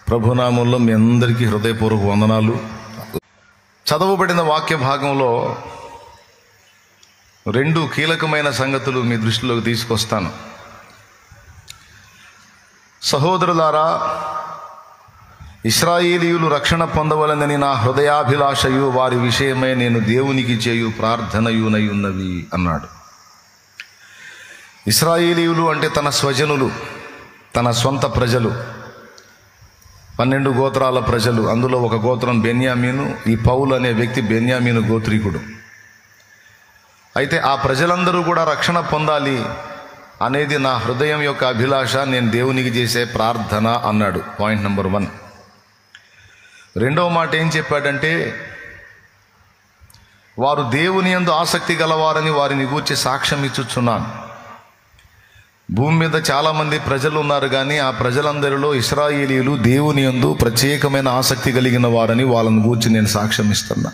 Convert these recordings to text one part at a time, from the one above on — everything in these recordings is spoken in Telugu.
ప్రభునామంలో మీ అందరికీ హృదయపూర్వక వందనాలు. చదవబడిన వాక్య భాగంలో రెండు కీలకమైన సంగతులు మీ దృష్టిలోకి తీసుకొస్తాను. సహోదరులారా, ఇశ్రాయేలీయులు రక్షణ పొందవలనని నా హృదయాభిలాషయు వారి విషయమై నేను దేవునికి చేయు ప్రార్థనయునై ఉన్నవి అన్నాడు. ఇశ్రాయేలీయులు అంటే తన స్వజనులు, తన సొంత ప్రజలు, 12 గోత్రాల ప్రజలు. అందులో ఒక గోత్రం బెన్యామీను. ఈ పౌలు అనే వ్యక్తి బెన్యామీను గోత్రీకుడు. అయితే ఆ ప్రజలందరూ కూడా రక్షణ పొందాలి అనేది నా హృదయం యొక్క అభిలాష, నేను దేవునికి చేసే ప్రార్థన అన్నాడు. Point number 1. రెండవ మాట ఏం చెప్పాడంటే, వారు దేవుని యందు ఆసక్తి గలవారని వారిని గూర్చి సాక్ష్యం ఇచ్చుచున్నాను. భూమి మీద చాలామంది ప్రజలు ఉన్నారు, కానీ ఆ ప్రజలందరిలో ఇశ్రాయేలీయులు దేవుని యందు ప్రత్యేకమైన ఆసక్తి కలిగిన వారని వాళ్ళని గూర్చి నేను సాక్ష్యం ఇస్తున్నా.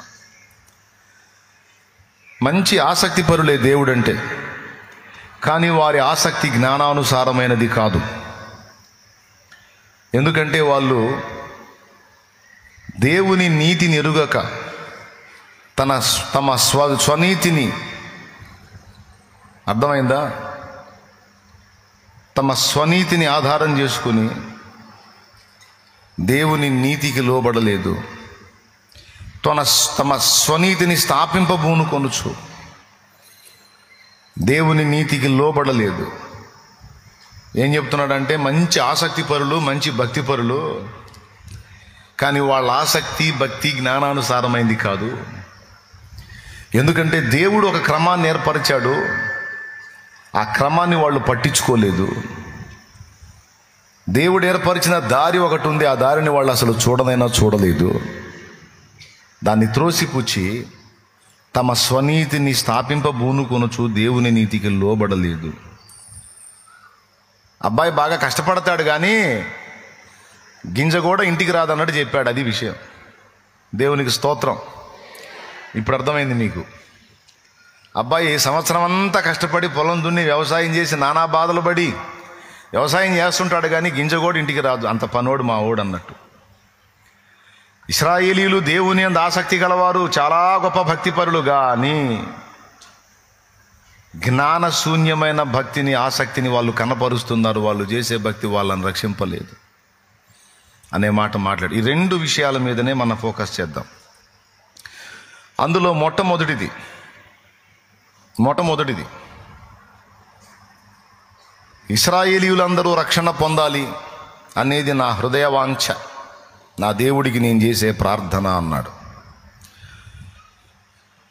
మంచి ఆసక్తి పరులే దేవుడంటే, కానీ వారి ఆసక్తి జ్ఞానానుసారమైనది కాదు. ఎందుకంటే వాళ్ళు దేవుని నీతిని ఎరుగక తమ స్వనీతిని, అర్థమైందా, తమ స్వనీతిని ఆధారం చేసుకుని దేవుని నీతికి లోబడలేదు. తమ స్వనీతిని స్థాపింపబూనుకొనుచు దేవుని నీతికి లోబడలేదు. ఏం చెప్తున్నాడంటే, మంచి ఆసక్తి పరులు, మంచి భక్తి పరులు, కానీ వాళ్ళ ఆసక్తి భక్తి జ్ఞానానుసారమైంది కాదు. ఎందుకంటే దేవుడు ఒక క్రమాన్ని ఏర్పరిచాడు, ఆ క్రమాన్ని వాళ్ళు పట్టించుకోలేదు. దేవుడు ఏర్పరిచిన దారి ఒకటి ఉంది, ఆ దారిని వాళ్ళు అసలు చూడనైనా చూడలేదు. దాన్ని త్రోసిపుచ్చి తమ స్వనీతిని స్థాపింపబూనుకొనుచు దేవుని నీతికి లోబడలేదు. అబ్బాయి బాగా కష్టపడతాడు, కానీ గింజ కూడా ఇంటికి రాదన్నట్టు చెప్పాడు. అది విషయం. దేవునికి స్తోత్రం. ఇప్పుడు అర్థమైంది మీకు. అబ్బాయి సంవత్సరం అంతా కష్టపడి పొలం దున్ని వ్యవసాయం చేసి నానా బాధలు పడి వ్యవసాయం చేస్తుంటాడు, కానీ గింజ కూడా ఇంటికి రాదు. అంత పనోడు మా ఓడు అన్నట్టు. ఇశ్రాయేలీయులు దేవుని యందు ఆసక్తి గలవారు, చాలా గొప్ప భక్తిపరులు, కానీ జ్ఞానశూన్యమైన భక్తిని, ఆసక్తిని వాళ్ళు కనపరుస్తున్నారు. వాళ్ళు చేసే భక్తి వాళ్ళని రక్షింపలేదు అనే మాట మాట్లాడు. ఈ రెండు విషయాల మీదనే మనం ఫోకస్ చేద్దాం. అందులో మొట్టమొదటిది ఇశ్రాయేలీయులందరూ రక్షణ పొందాలి అనేది నా హృదయ వాంఛ, నా దేవుడికి నేను చేసే ప్రార్థన అన్నాడు.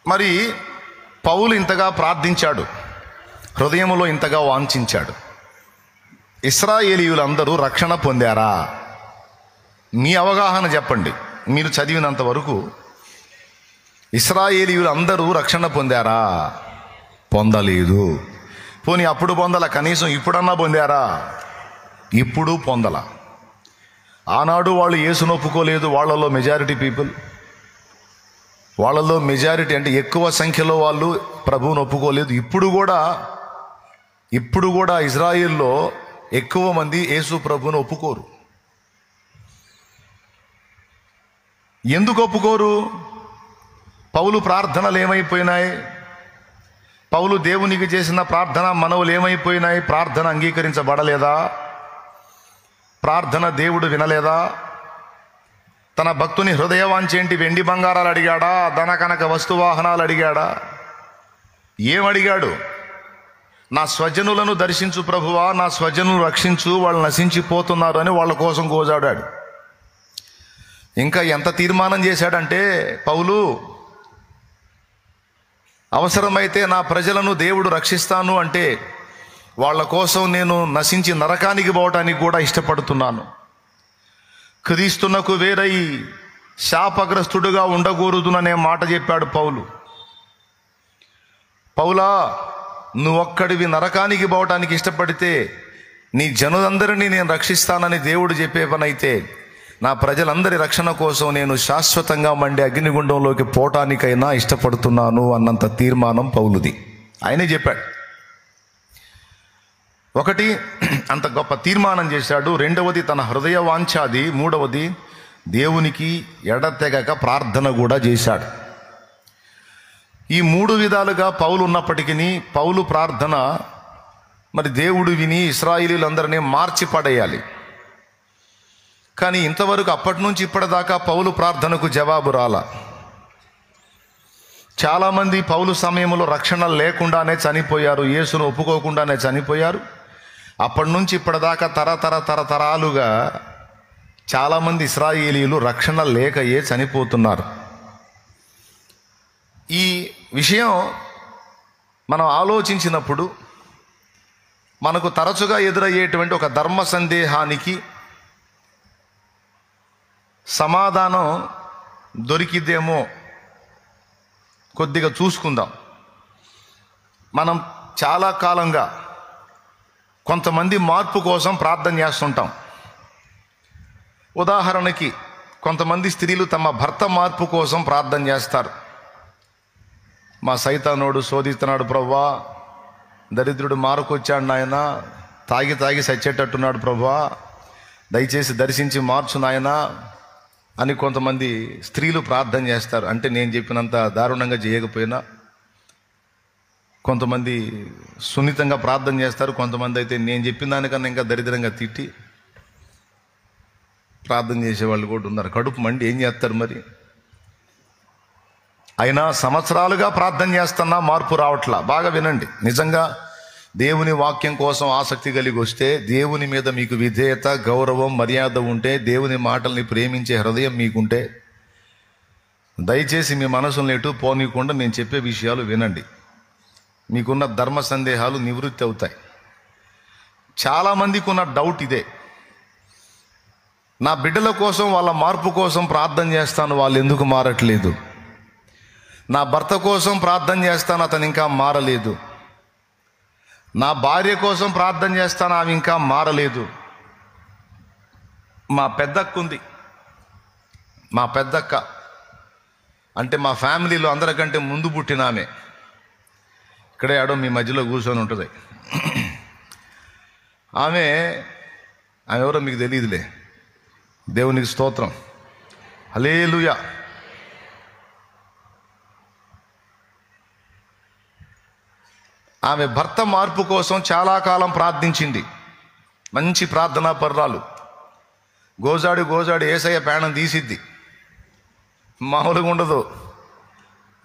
మరి పౌలు ఇంతగా ప్రార్థించాడు, హృదయములో ఇంతగా వాంఛించాడు. ఇశ్రాయేలీయులందరూ రక్షణ పొందారా? మీ అవగాహన చెప్పండి. మీరు చదివినంత వరకు ఇశ్రాయేలీయులు అందరూ రక్షణ పొందారా? పొందలేదు. పోనీ అప్పుడు పొందల, కనీసం ఇప్పుడన్నా పొందారా? ఇప్పుడు పొందల. ఆనాడు వాళ్ళు యేసును ఒప్పుకోలేదు. వాళ్ళలో మెజారిటీ పీపుల్, వాళ్ళలో మెజారిటీ అంటే ఎక్కువ సంఖ్యలో వాళ్ళు ప్రభువును ఒప్పుకోలేదు. ఇప్పుడు కూడా ఇజ్రాయిల్లో ఎక్కువ మంది యేసు ప్రభువును ఒప్పుకోరు. ఎందుకు ఒప్పుకోరు? పౌలు ప్రార్థనలు ఏమైపోయినాయి? పౌలు దేవునికి చేసిన ప్రార్థన మనవులు ఏమైపోయినాయి? ప్రార్థన అంగీకరించబడలేదా? ప్రార్థన దేవుడు వినలేదా? తన భక్తుని హృదయవాంఛేంటి? వెండి బంగారాలు అడిగాడా? ధన కనక వస్తువాహనాలు అడిగాడా? ఏమడిగాడు? నా స్వజనులను దర్శించు ప్రభువా, నా స్వజనులు రక్షించు, వాళ్ళు నశించిపోతున్నారు అని వాళ్ళ కోసం గోజాడాడు. ఇంకా ఎంత తీర్మానం చేశాడంటే పౌలు, అవసరమైతే నా ప్రజలను దేవుడు రక్షిస్తాను అంటే వాళ్ళ కోసం నేను నశించి నరకానికి పోవటానికి కూడా ఇష్టపడుతున్నాను. క్రీస్తునకు వేరై శాపగ్రస్తుడుగా ఉండకూడదుననే మాట చెప్పాడు పౌలు. పౌలా, నువ్వొక్కడివి నరకానికి పోవటానికి ఇష్టపడితే నీ జనులందరినీ నేను రక్షిస్తానని దేవుడు చెప్పే పనైతే, నా ప్రజలందరి రక్షణ కోసం నేను శాశ్వతంగా మండే అగ్నిగుండంలోకి పోవటానికైనా ఇష్టపడుతున్నాను అన్నంత తీర్మానం పౌలుది. ఆయనే చెప్పాడు. ఒకటి, అంత గొప్ప తీర్మానం చేశాడు. రెండవది తన హృదయ వాంఛాది. మూడవది దేవునికి ఎడతెగక ప్రార్థన కూడా చేశాడు. ఈ 3 విధాలుగా పౌలు ఉన్నప్పటికీ పౌలు ప్రార్థన మరి దేవుడు విని ఇశ్రాయేలీయులందరినీ మార్చి పడేయాలి. కానీ ఇంతవరకు అప్పటి నుంచి ఇప్పటిదాకా పౌలు ప్రార్థనకు జవాబు రాల. చాలామంది పౌలు సమయంలో రక్షణ లేకుండానే చనిపోయారు, యేసును ఒప్పుకోకుండానే చనిపోయారు. అప్పటి నుంచి ఇప్పటిదాకా తరతరాలుగా చాలామంది ఇశ్రాయేలీయులు రక్షణ లేకయే చనిపోతున్నారు. ఈ విషయం మనం ఆలోచించినప్పుడు మనకు తరచుగా ఎదురయ్యేటువంటి ఒక ధర్మ సందేహానికి సమాధానం దొరికిద్దేమో కొద్దిగా చూసుకుందాం. మనం చాలా కాలంగా కొంతమంది మార్పు కోసం ప్రార్థన చేస్తుంటాం. ఉదాహరణకి కొంతమంది స్త్రీలు తమ భర్త మార్పు కోసం ప్రార్థన చేస్తారు. మా సైతానోడు శోధిస్తున్నాడు ప్రభువా, దరిద్రుడు మారుకొచ్చాడు నాయన, తాగి చచ్చేటట్టున్నాడు ప్రభువా, దయచేసి దర్శించి మార్చు నాయన అని కొంతమంది స్త్రీలు ప్రార్థన చేస్తారు. అంటే నేను చెప్పినంత దారుణంగా చేయకపోయినా కొంతమంది సున్నితంగా ప్రార్థన చేస్తారు. కొంతమంది అయితే నేను చెప్పిన దానికన్నా ఇంకా దరిద్రంగా తిట్టి ప్రార్థన చేసేవాళ్ళు కూడా ఉన్నారు. కడుపు మండి ఏం చేస్తారు మరి? అయినా సంవత్సరాలుగా ప్రార్థన చేస్తున్నా మార్పు రావట్లా. బాగా వినండి. నిజంగా దేవుని వాక్యం కోసం ఆసక్తి కలిగి వస్తే, దేవుని మీద మీకు విధేయత, గౌరవం, మర్యాద ఉంటే, దేవుని మాటల్ని ప్రేమించే హృదయం మీకుంటే, దయచేసి మీ మనసులను ఎటు పోనీయకుండా నేను చెప్పే విషయాలు వినండి. మీకున్న ధర్మ సందేహాలు నివృత్తి అవుతాయి. చాలామందికి ఉన్న డౌట్ ఇదే, నా బిడ్డల కోసం, వాళ్ళ మార్పు కోసం ప్రార్థన చేస్తాను, వాళ్ళు ఎందుకు మారట్లేదు? నా భర్త కోసం ప్రార్థన చేస్తాను, అతను ఇంకా మారలేదు. నా భార్య కోసం ప్రార్థన చేస్తాను, ఆమె ఇంకా మారలేదు. మా పెద్దక్క ఉంది, మా పెద్దక్క అంటే మా ఫ్యామిలీలో అందరికంటే ముందు పుట్టిన ఆమె ఇక్కడే ఆడో మీ మధ్యలో కూర్చొని ఉంటుంది. ఆమె ఎవరో మీకు తెలియదులే. దేవునికి స్తోత్రం, హల్లెలూయా. ఆమె భర్త మార్పు కోసం చాలా కాలం ప్రార్థించింది. మంచి ప్రార్థనా పర్రాలు. గోజాడు ఏసయ్య ప్రాణం తీసిద్ది, మామూలుగా ఉండదు.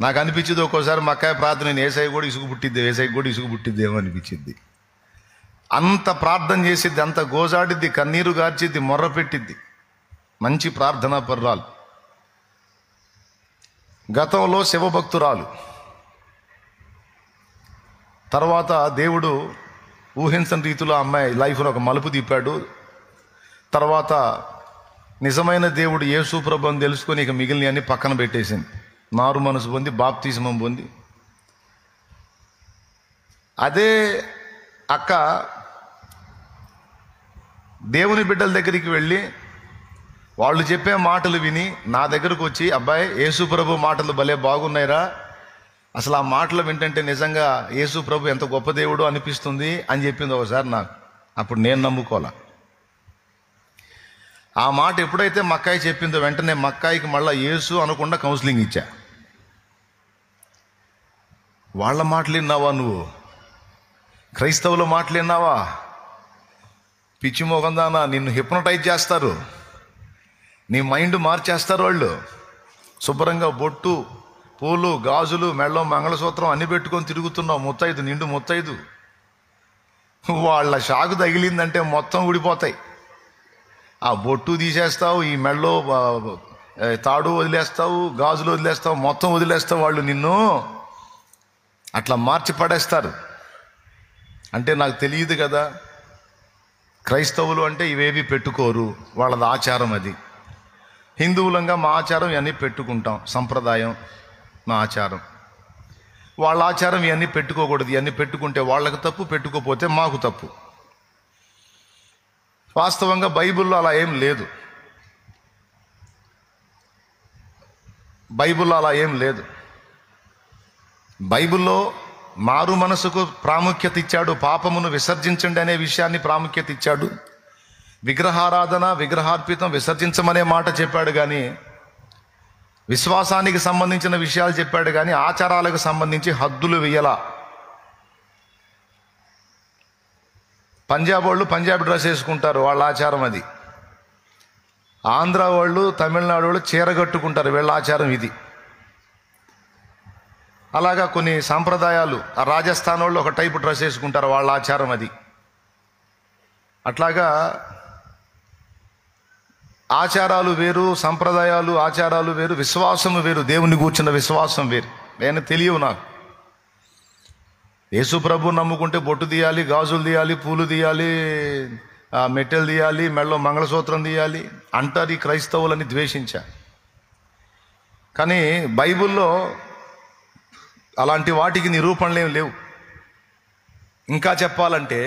నాకు అనిపించింది ఒక్కోసారి మా అక్కయ్య ప్రార్థన, నేను ఏసయ్య కూడా ఇసుగు పుట్టిద్దేమో అనిపించింది. అంత ప్రార్థన చేసిద్ది, అంత గోజాడిద్ది, కన్నీరు గార్చిద్ది, మొర్ర పెట్టిద్ది. మంచి ప్రార్థనా పర్రాలు. గతంలో శివభక్తురాలు. తర్వాత దేవుడు ఊహించని రీతిలో అమ్మాయి లైఫ్లో ఒక మలుపు తిప్పాడు. తర్వాత నిజమైన దేవుడు యేసు ప్రభు అని తెలుసుకొని ఇక మిగిలిన అన్ని పక్కన పెట్టేసింది. మారు మనసు పొంది బాప్తిస్మం పొంది. అదే అక్క దేవుని బిడ్డల దగ్గరికి వెళ్ళి వాళ్ళు చెప్పే మాటలు విని నా దగ్గరకు వచ్చి, అబ్బాయి యేసు ప్రభు మాటలు భలే బాగున్నాయిరా, అసలు ఆ మాటలు వింటంటే నిజంగా యేసు ప్రభు ఎంత గొప్ప దేవుడు అనిపిస్తుంది అని చెప్పింది ఒకసారి నాకు. అప్పుడు నేను నమ్ముకోలే. ఆ మాట ఎప్పుడైతే మక్కాయి చెప్పిందో వెంటనే మక్కాయికి మళ్ళీ యేసు అనకుండా కౌన్సిలింగ్ ఇచ్చా. వాళ్ళ మాటలు విన్నావా నువ్వు? క్రైస్తవుల మాటలు విన్నావా? పిచ్చి మోగందానా, నిన్ను హిప్నటైజ్ చేస్తారు, నీ మైండ్ మార్చేస్తారు వాళ్ళు. శుభ్రంగా బొట్టు, పూలు, గాజులు, మెళ్ళో మంగళసూత్రం అన్ని పెట్టుకొని తిరుగుతున్నావు, ముత్తైదు, నిండు ముత్తైదు. వాళ్ళ షాకు తగిలిందంటే మొత్తం ఊడిపోతాయి. ఆ బొట్టు తీసేస్తావు, ఈ మెళ్ళో తాడు వదిలేస్తావు, గాజులు వదిలేస్తావు, మొత్తం వదిలేస్తావు. వాళ్ళు నిన్ను అట్లా మార్చి పడేస్తారు. అంటే నాకు తెలియదు కదా, క్రైస్తవులు అంటే ఇవేవి పెట్టుకోరు, వాళ్ళది ఆచారం. అది హిందువులంగా మా ఆచారం ఇవన్నీ పెట్టుకుంటాం, సంప్రదాయం మా ఆచారం. వాళ్ళ ఆచారం ఇవన్నీ పెట్టుకోకూడదు. ఇవన్నీ పెట్టుకుంటే వాళ్ళకు తప్పు, పెట్టుకోపోతే మాకు తప్పు. వాస్తవంగా బైబిల్లో అలా ఏం లేదు. బైబిల్లో అలా ఏం లేదు. బైబిల్లో మారు మనసుకు ప్రాముఖ్యత ఇచ్చాడు, పాపమును విసర్జించండి అనే విషయాన్ని ప్రాముఖ్యత ఇచ్చాడు. విగ్రహారాధన విగ్రహార్పితం విసర్జించమనే మాట చెప్పాడు, కానీ విశ్వాసానికి సంబంధించిన విషయాలు చెప్పాడు, కానీ ఆచారాలకు సంబంధించి హద్దులు వేయలా. పంజాబ్ వాళ్ళు పంజాబీ డ్రెస్ వేసుకుంటారు, వాళ్ళ ఆచారం అది. ఆంధ్ర వాళ్ళు తమిళనాడు వాళ్ళు చీర కట్టుకుంటారు, వీళ్ళ ఆచారం ఇది. అలాగా కొన్ని సాంప్రదాయాలు, ఆ రాజస్థాన్ వాళ్ళు ఒక టైపు డ్రెస్ వేసుకుంటారు, వాళ్ళ ఆచారం అది. అట్లాగా ఆచారాలు వేరు, సంప్రదాయాలు ఆచారాలు వేరు, విశ్వాసము వేరు, దేవుని కూర్చున్న విశ్వాసం వేరు. నేను తెలియవు నాకు. యేసు ప్రభు నమ్ముకుంటే బొట్టు తీయాలి, గాజులు తీయాలి, పూలు తీయాలి, మెట్టెలు తీయాలి, మెడలో మంగళసూత్రం తీయాలి అంటారు ఈ క్రైస్తవులని ద్వేషించా. కానీ బైబిల్లో అలాంటి వాటికి నిరూపణలు ఏమి లేవు. ఇంకా చెప్పాలంటే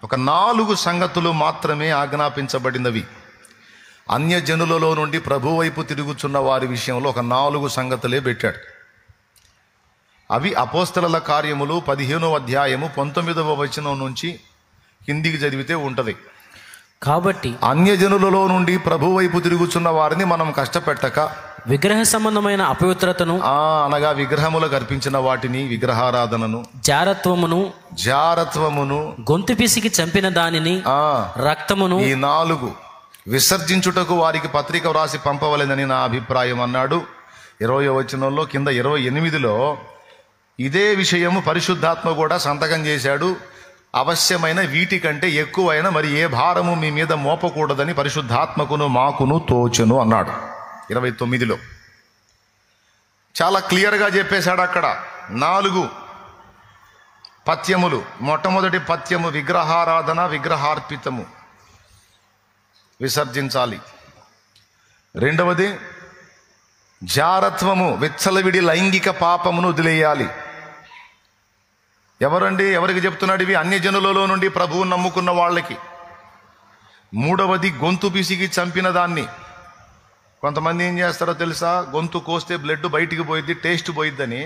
ఒక 4 సంగతులు మాత్రమే ఆజ్ఞాపించబడినవి. అన్యజనులలో నుండి ప్రభు వైపు తిరుగుచున్న వారి విషయంలో ఒక 4 సంగతులే పెట్టాడు. అవి అపోస్తలుల కార్యములు 15వ అధ్యాయము 19వ వచనం నుంచి కిందికి చదివితే ఉంటుంది. కాబట్టి అన్యజనులలో నుండి ప్రభు వైపు తిరుగుచున్న వారిని మనం కష్టపెట్టక విగ్రహ సంబంధమైన అపవిత్రతను అనగా విగ్రహములకు అర్పించిన వాటిని, విగ్రహారాధనను, జారత్వమును, గొంతు పిసికి చంపిన దానిని, రక్తమును, ఈ 4 విసర్జించుటకు వారికి పత్రిక వ్రాసి పంపవలెనని నా అభిప్రాయం అన్నాడు. 20వ వచనంలో కింద 28లో ఇదే విషయము పరిశుద్ధాత్మ కూడా సంతకం చేశాడు. అవశ్యమైన వీటికంటే ఎక్కువైన మరి ఏ భారము మీ మీద మోపకూడదని పరిశుద్ధాత్మకును మాకును తోచును అన్నాడు 29లో. చాలా క్లియర్గా చెప్పేశాడు అక్కడ. 4 పథ్యములు. మొట్టమొదటి పథ్యము విగ్రహారాధన విగ్రహార్పితము విసర్జించాలి. రెండవది జారత్వము, విచ్చలవిడి లైంగిక పాపమును వదిలేయాలి. ఎవరికి చెప్తున్నాడు ఇవి? అన్యజనులలో నుండి ప్రభువును నమ్ముకున్న వాళ్ళకి. మూడవది గొంతు పిసికి చంపిన దాన్ని. కొంతమంది ఏం చేస్తారో తెలుసా? గొంతు కోస్తే బ్లడ్ బయటికి పోయిద్ది, టేస్ట్ పోయిద్దని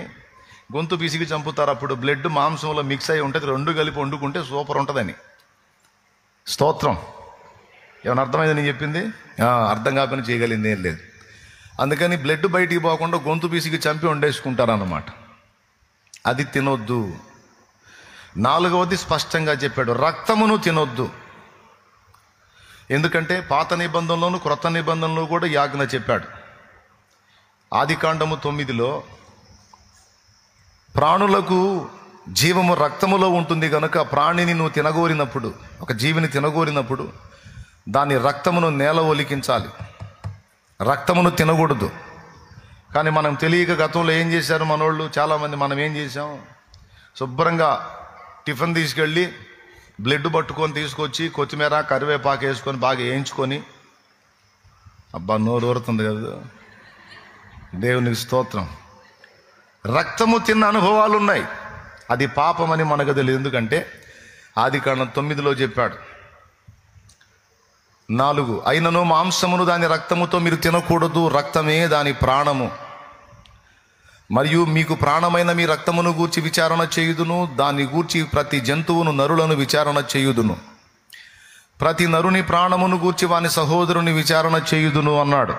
గొంతు పిసికి చంపుతారు. అప్పుడు బ్లడ్ మాంసంలో మిక్స్ అయి ఉంటుంది, 2 కలిపి వండుకుంటే సూపర్ ఉంటుందని. స్తోత్రం. ఏమైనా అర్థమైంది నేను చెప్పింది? అర్థం కాకపోయినా చేయగలిగింది ఏం లేదు. అందుకని బ్లడ్ బయటికి పోకుండా గొంతు పిసికి చంపి వండేసుకుంటారన్నమాట. అది తినొద్దు. 4వది స్పష్టంగా చెప్పాడు, రక్తమును తినొద్దు. ఎందుకంటే పాత నిబంధనలోను క్రొత్త నిబంధనలో కూడా ఈ ఆజ్ఞ చెప్పాడు. ఆదికాండము 9లో ప్రాణులకు జీవము రక్తములో ఉంటుంది కనుక ప్రాణిని నువ్వు తినగోరినప్పుడు, ఒక జీవిని తినగోరినప్పుడు దాని రక్తమును నేల ఒలికించాలి, రక్తమును తినకూడదు. కానీ మనం తెలియక గతంలో ఏం చేశారు మనోళ్ళు చాలామంది, మనం ఏం చేసాం, శుభ్రంగా టిఫిన్ తీసుకెళ్ళి బ్లడ్ పట్టుకొని తీసుకొచ్చి కొత్తిమీర కరివేపాకు వేసుకొని బాగా వేయించుకొని, అబ్బా నోరు ఊరుతుంది కదా, దేవునికి స్తోత్రం. రక్తము తిన్న అనుభవాలు ఉన్నాయి. అది పాపమని మనకు తెలియదు. ఎందుకంటే ఆదికాండం 9లో చెప్పాడు. 4 అయినను మాంసమును దాని రక్తముతో మీరు తినకూడదు, రక్తమే దాని ప్రాణము. మరియు మీకు ప్రాణమైన మీ రక్తమును గూర్చి విచారణ చేయుదును, దాన్ని గూర్చి ప్రతి జంతువును నరులను విచారణ చేయుదును, ప్రతి నరుని ప్రాణమును గూర్చి వాని సహోదరుని విచారణ చేయుదును అన్నాడు.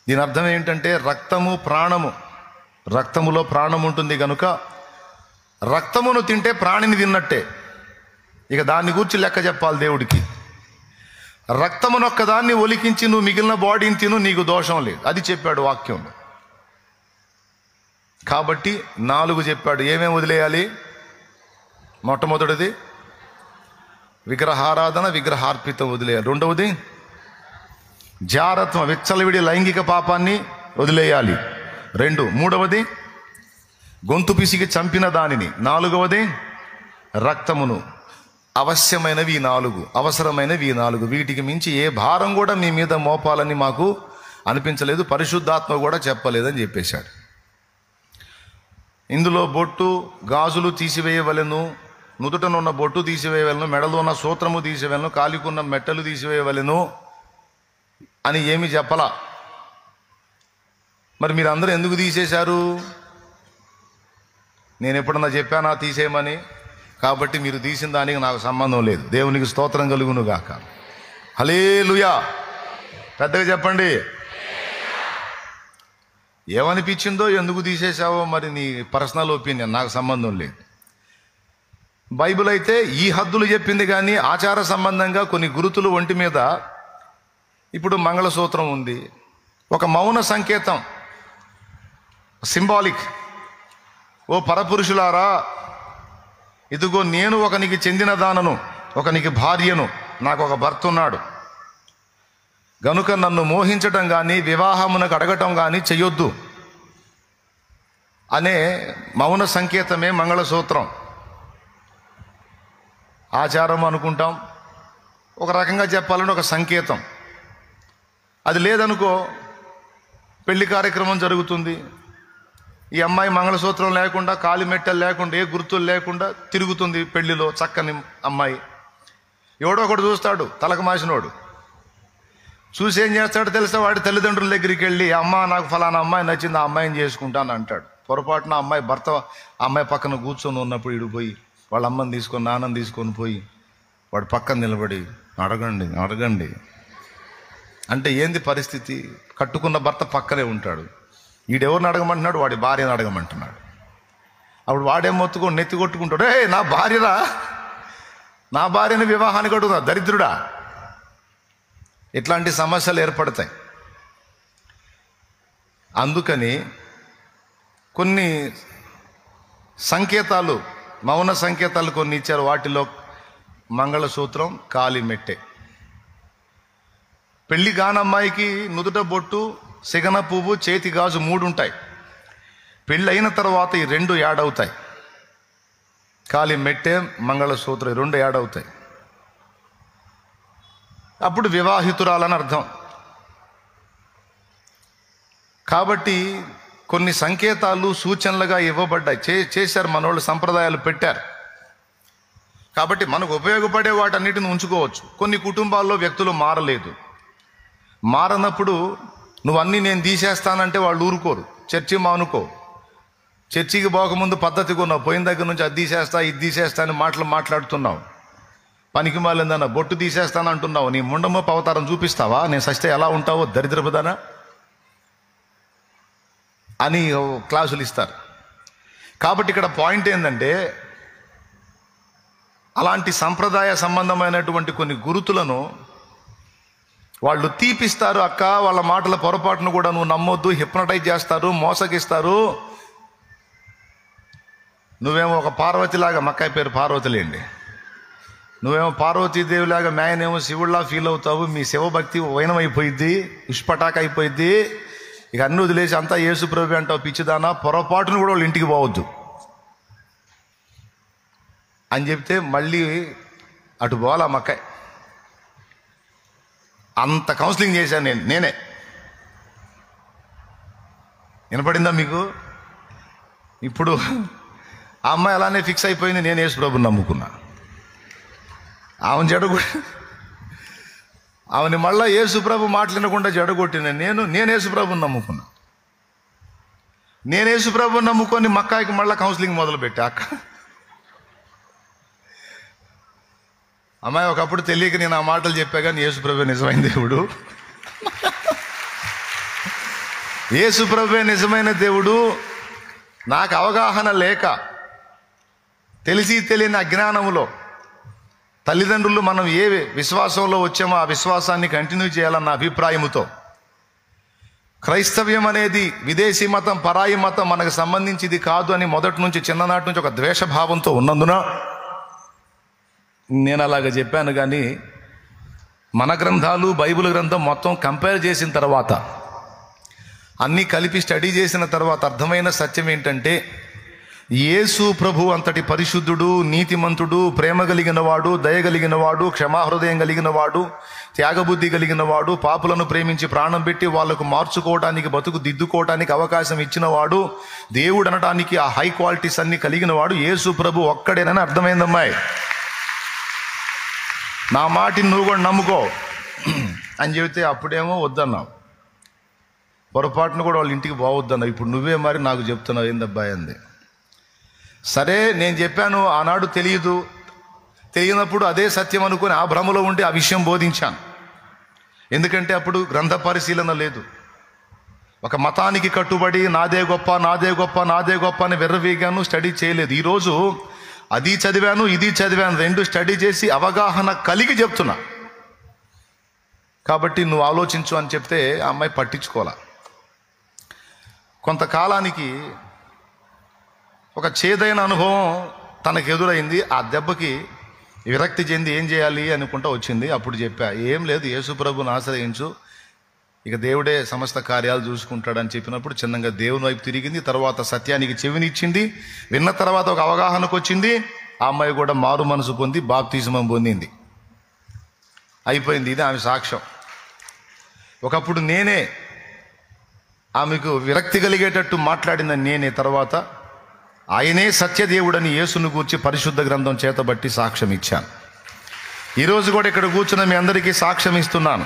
దీని అర్థం ఏంటంటే రక్తము ప్రాణము, రక్తములో ప్రాణం ఉంటుంది కనుక రక్తమును తింటే ప్రాణిని తిన్నట్టే. ఇక దాన్ని గూర్చి లెక్క చెప్పాలి దేవుడికి. రక్తమునొక్కదాన్ని ఒలికించి నువ్వు మిగిలిన బాడీని తిను, నీకు దోషం లేదు. అది చెప్పాడు వాక్యంలో. కాబట్టి 4 చెప్పాడు. ఏమేమి వదిలేయాలి? మొట్టమొదటిది విగ్రహారాధన విగ్రహార్పితం వదిలేయాలి. రెండవది జారత్వం, విచ్చలవిడి లైంగిక పాపాన్ని వదిలేయాలి. 2. మూడవది గొంతు పిసికి చంపిన దానిని. 4వది రక్తమును. అవశ్యమైనవి 4, అవసరమైనవి 4. వీటికి మించి ఏ భారం కూడా మీ మీద మోపాలని మాకు అనిపించలేదు, పరిశుద్ధాత్మ కూడా చెప్పలేదని చెప్పేశాడు. ఇందులో బొట్టు గాజులు తీసివేయవలెను, నుదుటనున్న బొట్టు తీసివేయవలను, మెడలో ఉన్న సూత్రము తీసివేయవలను, కాలికున్న మెట్టలు తీసివేయవలెను అని ఏమి చెప్పలా. మరి మీరు అందరూ ఎందుకు తీసేశారు? నేను ఎప్పుడన్నా చెప్పానా తీసేయమని? కాబట్టి మీరు తీసిన దానికి నాకు సంబంధం లేదు. దేవునికి స్తోత్రం కలుగును గాక. హల్లెలూయా. పెద్దగా చెప్పండి. ఏమనిపించిందో, ఎందుకు తీసేసావో మరి నీ పర్సనల్ ఒపీనియన్, నాకు సంబంధం లేదు. బైబిల్ అయితే ఈ హద్దులు చెప్పింది, కానీ ఆచార సంబంధంగా కొన్ని గురుతులు ఒంటి మీద, ఇప్పుడు మంగళసూత్రం ఉంది, ఒక మౌన సంకేతం, సింబాలిక్. ఓ పరపురుషులారా, ఇదిగో నేను ఒకనికి చెందిన దానను, ఒకనికి భార్యను, నాకు ఒక భర్త ఉన్నాడు గనుక నన్ను మోహించటం కానీ వివాహమునకు అడగటం కానీ చెయ్యొద్దు అనే మౌన సంకేతమే మంగళసూత్రం. ఆచారం అనుకుంటాం, ఒక రకంగా చెప్పాలని ఒక సంకేతం. అది లేదనుకో, పెళ్లి కార్యక్రమం జరుగుతుంది, ఈ అమ్మాయి మంగళసూత్రం లేకుండా, కాలి మెట్టలు లేకుండా, ఏ గుర్తులు లేకుండా తిరుగుతుంది పెళ్లిలో. చక్కని అమ్మాయి, ఎవడో ఒకడు చూస్తాడు, తలకు మాసినోడు చూసి ఏం చేస్తాడు తెలుసా? వాడి తల్లిదండ్రుల దగ్గరికి వెళ్ళి, అమ్మ నాకు ఫలానా అమ్మాయి నచ్చింది, ఆ అమ్మాయిని చేసుకుంటాను అంటాడు. పొరపాటున అమ్మాయి భర్త అమ్మాయి పక్కన కూర్చొని ఉన్నప్పుడు ఇడు పోయి వాళ్ళ అమ్మని తీసుకొని, నాన్నని తీసుకొని పోయి వాడు పక్కన నిలబడి అడగండి అడగండి అంటే ఏంది పరిస్థితి? కట్టుకున్న భర్త పక్కనే ఉంటాడు, ఈడెవరిని అడగమంటున్నాడు? వాడి భార్యను అడగమంటున్నాడు. అప్పుడు వాడేం మొత్తుకొని నెత్తి కొట్టుకుంటాడు, ఏ నా భార్యరా, నా భార్యని వివాహానికి అడుగుతా, దరిద్రుడా. ఇట్లాంటి సమస్యలు ఏర్పడతాయి. అందుకని కొన్ని సంకేతాలు, మౌన సంకేతాలు కొన్ని ఇచ్చారు. వాటిలో మంగళసూత్రం, కాలి మెట్టె. పెళ్లి కానమ్మాయికి నుదుట బొట్టు, సిగన పువ్వు, చేతి గాజు 3 ఉంటాయి. పెళ్ళి అయిన తర్వాత ఈ 2 యాడ్ అవుతాయి. కాలి మెట్టె, మంగళసూత్రం 2 యాడ్ అవుతాయి. అప్పుడు వివాహితురాలని అర్థం. కాబట్టి కొన్ని సంకేతాలు సూచనలుగా ఇవ్వబడ్డాయి, చేశారు మనోళ్ళు, సంప్రదాయాలు పెట్టారు. కాబట్టి మనకు ఉపయోగపడే వాటన్నిటిని ఉంచుకోవచ్చు. కొన్ని కుటుంబాల్లో వ్యక్తులు మారలేదు. మారనప్పుడు నువ్వన్నీ నేను తీసేస్తానంటే వాళ్ళు ఊరుకోరు. చర్చి మానుకో. చర్చికి పోకముందు పద్ధతిగా ఉన్నావు, పోయిన దగ్గర నుంచి అది తీసేస్తా ఇది తీసేస్తా అని మాట్లాడుతున్నావు. పనికి మాలిందన్న బొట్టు తీసేస్తాను అంటున్నావు. నీ ముండమో అవతారం చూపిస్తావా? నేను సస్తే ఎలా ఉంటావో దరిద్రపుదానా అని క్లాసులు ఇస్తారు. కాబట్టి ఇక్కడ పాయింట్ ఏంటంటే, అలాంటి సంప్రదాయ సంబంధమైనటువంటి కొన్ని గురుతులను వాళ్ళు తీపిస్తారు. అక్క, వాళ్ళ మాటల పొరపాటును కూడా నువ్వు నమ్మొద్దు. హిప్నటైజ్ చేస్తారు, మోసగిస్తారు. నువ్వేమో ఒక పార్వతిలాగా, మక్కాయి పేరు పార్వతిలేండి, నువ్వేమో పార్వతీదేవిలాగా, మేయనేమో శివుడిలా ఫీల్ అవుతావు. మీ శివభక్తి వైనమైపోయిద్ది, ఉష్పటాక అయిపోయిద్ది. ఇక అన్ని వదిలేసి అంతా యేసుప్రభు అంటావు. పిచ్చిదానా, పొరపాటును కూడా వాళ్ళు ఇంటికి పోవద్దు అని చెప్తే మళ్ళీ అటు పోవాలా మక్కాయి. అంత కౌన్సిలింగ్ చేశాను నేనే. వినపడిందా మీకు? ఇప్పుడు ఆ అమ్మాయి అలానే ఫిక్స్ అయిపోయింది, నేను యేసుప్రభుని నమ్ముకున్నా. ఆమెను ఆమెని మళ్ళా యేసుప్రభు మాట్లాడకుండా జడగొట్టిన నేను యేసుప్రభుని నమ్ముకున్నా. నేను యేసుప్రభుని నమ్ముకొని మక్కాయికి మళ్ళీ కౌన్సిలింగ్ మొదలుపెట్టా. అక్క అమ్మాయి, ఒకప్పుడు తెలియక నేను ఆ మాటలు చెప్పా, కానీ యేసుప్రభు నిజమైన దేవుడు, యేసుప్రభువే నిజమైన దేవుడు. నాకు అవగాహన లేక, తెలిసి తెలియని అజ్ఞానములో తల్లిదండ్రులు మనం ఏ విశ్వాసంలో వచ్చామో ఆ విశ్వాసాన్ని కంటిన్యూ చేయాలన్న అభిప్రాయముతో, క్రైస్తవ్యం అనేది విదేశీ మతం, పరాయి మతం, మనకు సంబంధించింది కాదు అని మొదటి నుంచి, చిన్ననాటి నుంచి ఒక ద్వేషభావంతో ఉన్నందున నేను అలాగ చెప్పాను. కానీ మన గ్రంథాలు, బైబిల్ గ్రంథం మొత్తం కంపేర్ చేసిన తర్వాత, అన్నీ కలిపి స్టడీ చేసిన తర్వాత అర్థమైన సత్యం ఏంటంటే, యేసు ప్రభు అంతటి పరిశుద్ధుడు, నీతిమంతుడు, ప్రేమ కలిగిన వాడు, దయ కలిగిన వాడు, క్షమాహృదయం కలిగిన వాడు, త్యాగబుద్ధి కలిగిన వాడు, పాపులను ప్రేమించి ప్రాణం పెట్టి వాళ్లకు మార్చుకోవడానికి, బతుకు దిద్దుకోవడానికి అవకాశం ఇచ్చిన వాడు, దేవుడు అనడానికి ఆ హై క్వాలిటీస్ అన్ని కలిగిన వాడు యేసు ప్రభు ఒక్కడేనని అర్థమైందమ్మాయి. నా మాటిని నువ్వు కూడా నమ్ముకో అని చెబితే అప్పుడేమో వద్దన్నావు. పొరపాటును కూడా వాళ్ళ ఇంటికి పోవద్దన్న, ఇప్పుడు నువ్వే మరి నాకు చెప్తున్నావు ఏందబ్బాయి అంది. సరే నేను చెప్పాను, ఆనాడు తెలియనప్పుడు అదే సత్యం అనుకుని ఆ భ్రమలో ఉండి ఆ విషయం బోధించాను. ఎందుకంటే అప్పుడు గ్రంథ పరిశీలన లేదు. ఒక మతానికి కట్టుబడి నాదే గొప్ప నాదే గొప్ప నాదే గొప్ప అని వెర్రవీగాను, స్టడీ చేయలేదు. ఈరోజు అది చదివాను ఇది చదివాను, రెండు స్టడీ చేసి అవగాహన కలిగి చెప్తున్నా. కాబట్టి నువ్వు ఆలోచించు అని చెప్తే ఆ అమ్మాయి పట్టించుకోవాలా. కొంతకాలానికి ఒక చేదైన అనుభవం తనకు ఎదురైంది. ఆ దెబ్బకి విరక్తి చెంది ఏం చేయాలి అనుకుంటా వచ్చింది. అప్పుడు చెప్పా, ఏం లేదు, యేసు ప్రభుని ఆశ్రయించు, ఇక దేవుడే సమస్త కార్యాలు చూసుకుంటాడని చెప్పినప్పుడు చిన్నగా దేవుని వైపు తిరిగింది. తర్వాత సత్యానికి చెవినిచ్చింది. విన్న తర్వాత ఒక అవగాహనకు వచ్చింది. ఆ అమ్మాయి కూడా మారు మనసు పొంది బాప్తిజమం పొందింది. అయిపోయింది. ఇది ఆమె సాక్ష్యం. ఒకప్పుడు నేనే ఆమెకు విరక్తి కలిగేటట్టు మాట్లాడిన నేనే తర్వాత ఆయనే సత్యదేవుడని యేసును గూర్చి పరిశుద్ధ గ్రంథం చేతబట్టి సాక్ష్యం ఇచ్చాను. ఈరోజు కూడా ఇక్కడ కూర్చున్న మీ అందరికీ సాక్ష్యం ఇస్తున్నాను.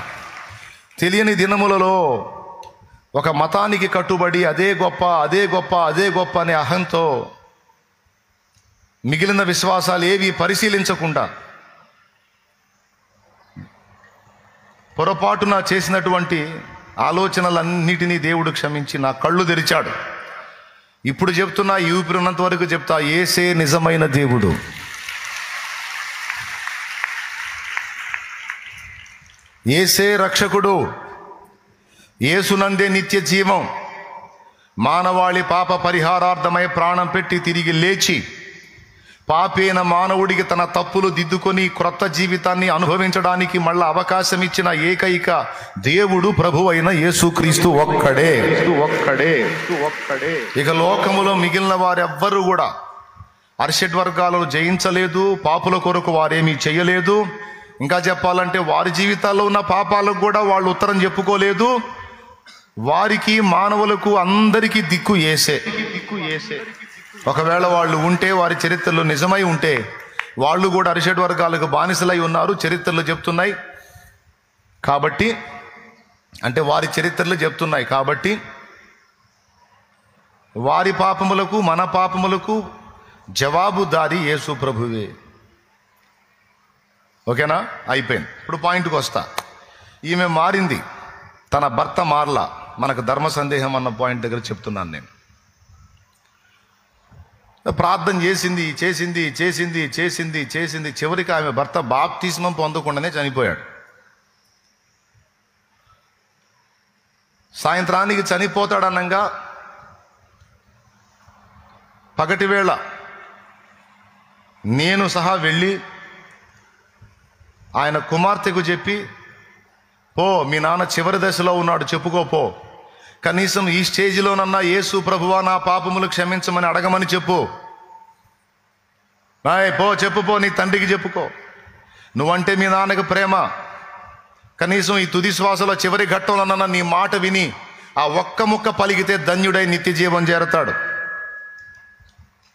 తెలియని దినములలో ఒక మతానికి కట్టుబడి అదే గొప్ప అదే గొప్ప అదే గొప్ప అనే అహంతో మిగిలిన విశ్వాసాలు ఏవి పరిశీలించకుండా పొరపాటున చేసినటువంటి ఆలోచనలన్నిటినీ దేవుడు క్షమించి నా కళ్ళు తెరిచాడు. ఇప్పుడు చెప్తున్నా, ఈ ఊపిరి ఉన్నంత వరకు చెప్తా, యేసే నిజమైన దేవుడు. యేసే రక్షకుడు. యేసునందే నిత్య జీవం. మానవాళి పాప పరిహారార్థమై ప్రాణం పెట్టి తిరిగి లేచి పాపైన మానవుడికి తన తప్పులు దిద్దుకొని క్రొత్త జీవితాన్ని అనుభవించడానికి మళ్ళా అవకాశం ఇచ్చిన ఏకైక దేవుడు ప్రభు అయిన యేసుక్రీస్తు ఒక్కడే. ఇక లోకములో మిగిలిన వారెవ్వరూ కూడా అరిషడ్ వర్గాలను జయించలేదు. పాపుల కొరకు వారేమీ చేయలేదు. ఇంకా చెప్పాలంటే వారి జీవితాల్లో ఉన్న పాపాలకు కూడా వాళ్ళు ఉత్తరం చెప్పుకోలేదు. వారికి మానవులకు అందరికీ దిక్కు యేసే. ఒకవేళ వాళ్ళు ఉంటే, వారి చరిత్రలో నిజమై ఉంటే, వాళ్ళు కూడా అరిషడ్ వర్గాలకు బానిసలై ఉన్నారు, చరిత్రలు చెప్తున్నాయి. కాబట్టి అంటే వారి చరిత్రలు చెప్తున్నాయి కాబట్టి వారి పాపములకు మన పాపములకు జవాబుదారి యేసు ప్రభువే. ఓకేనా? అయిపోయింది. ఇప్పుడు పాయింట్కి వస్తా. ఈమె మారింది, తన భర్త మారలా. మనకు ధర్మ సందేహం అన్న పాయింట్ దగ్గర చెప్తున్నాను నేను. ప్రార్థన చేసింది చేసింది చేసింది చేసింది చేసింది చివరికి ఆమె భర్త బాప్తిస్మం పొందకుండానే చనిపోయాడు. సాయంత్రానికి చనిపోతాడనంగా పగటివేళ నేను సహా వెళ్ళి ఆయన కుమార్తెకు చెప్పి, పో, మీ నాన్న చివరి దశలో ఉన్నాడు, చెప్పుకోపో, కనీసం ఈ స్టేజిలోనన్నా యేసు ప్రభువా నా పాపములు క్షమించమని అడగమని చెప్పు. పో, చెప్పుపో, నీ తండ్రికి చెప్పుకో. నువ్వంటే మీ నాన్నకు ప్రేమ. కనీసం ఈ తుది శ్వాసలో చివరి ఘట్టంలోనన్నా నీ మాట విని ఆ ఒక్క ముక్క పలికితే ధన్యుడై నిత్య జీవం చేరతాడు.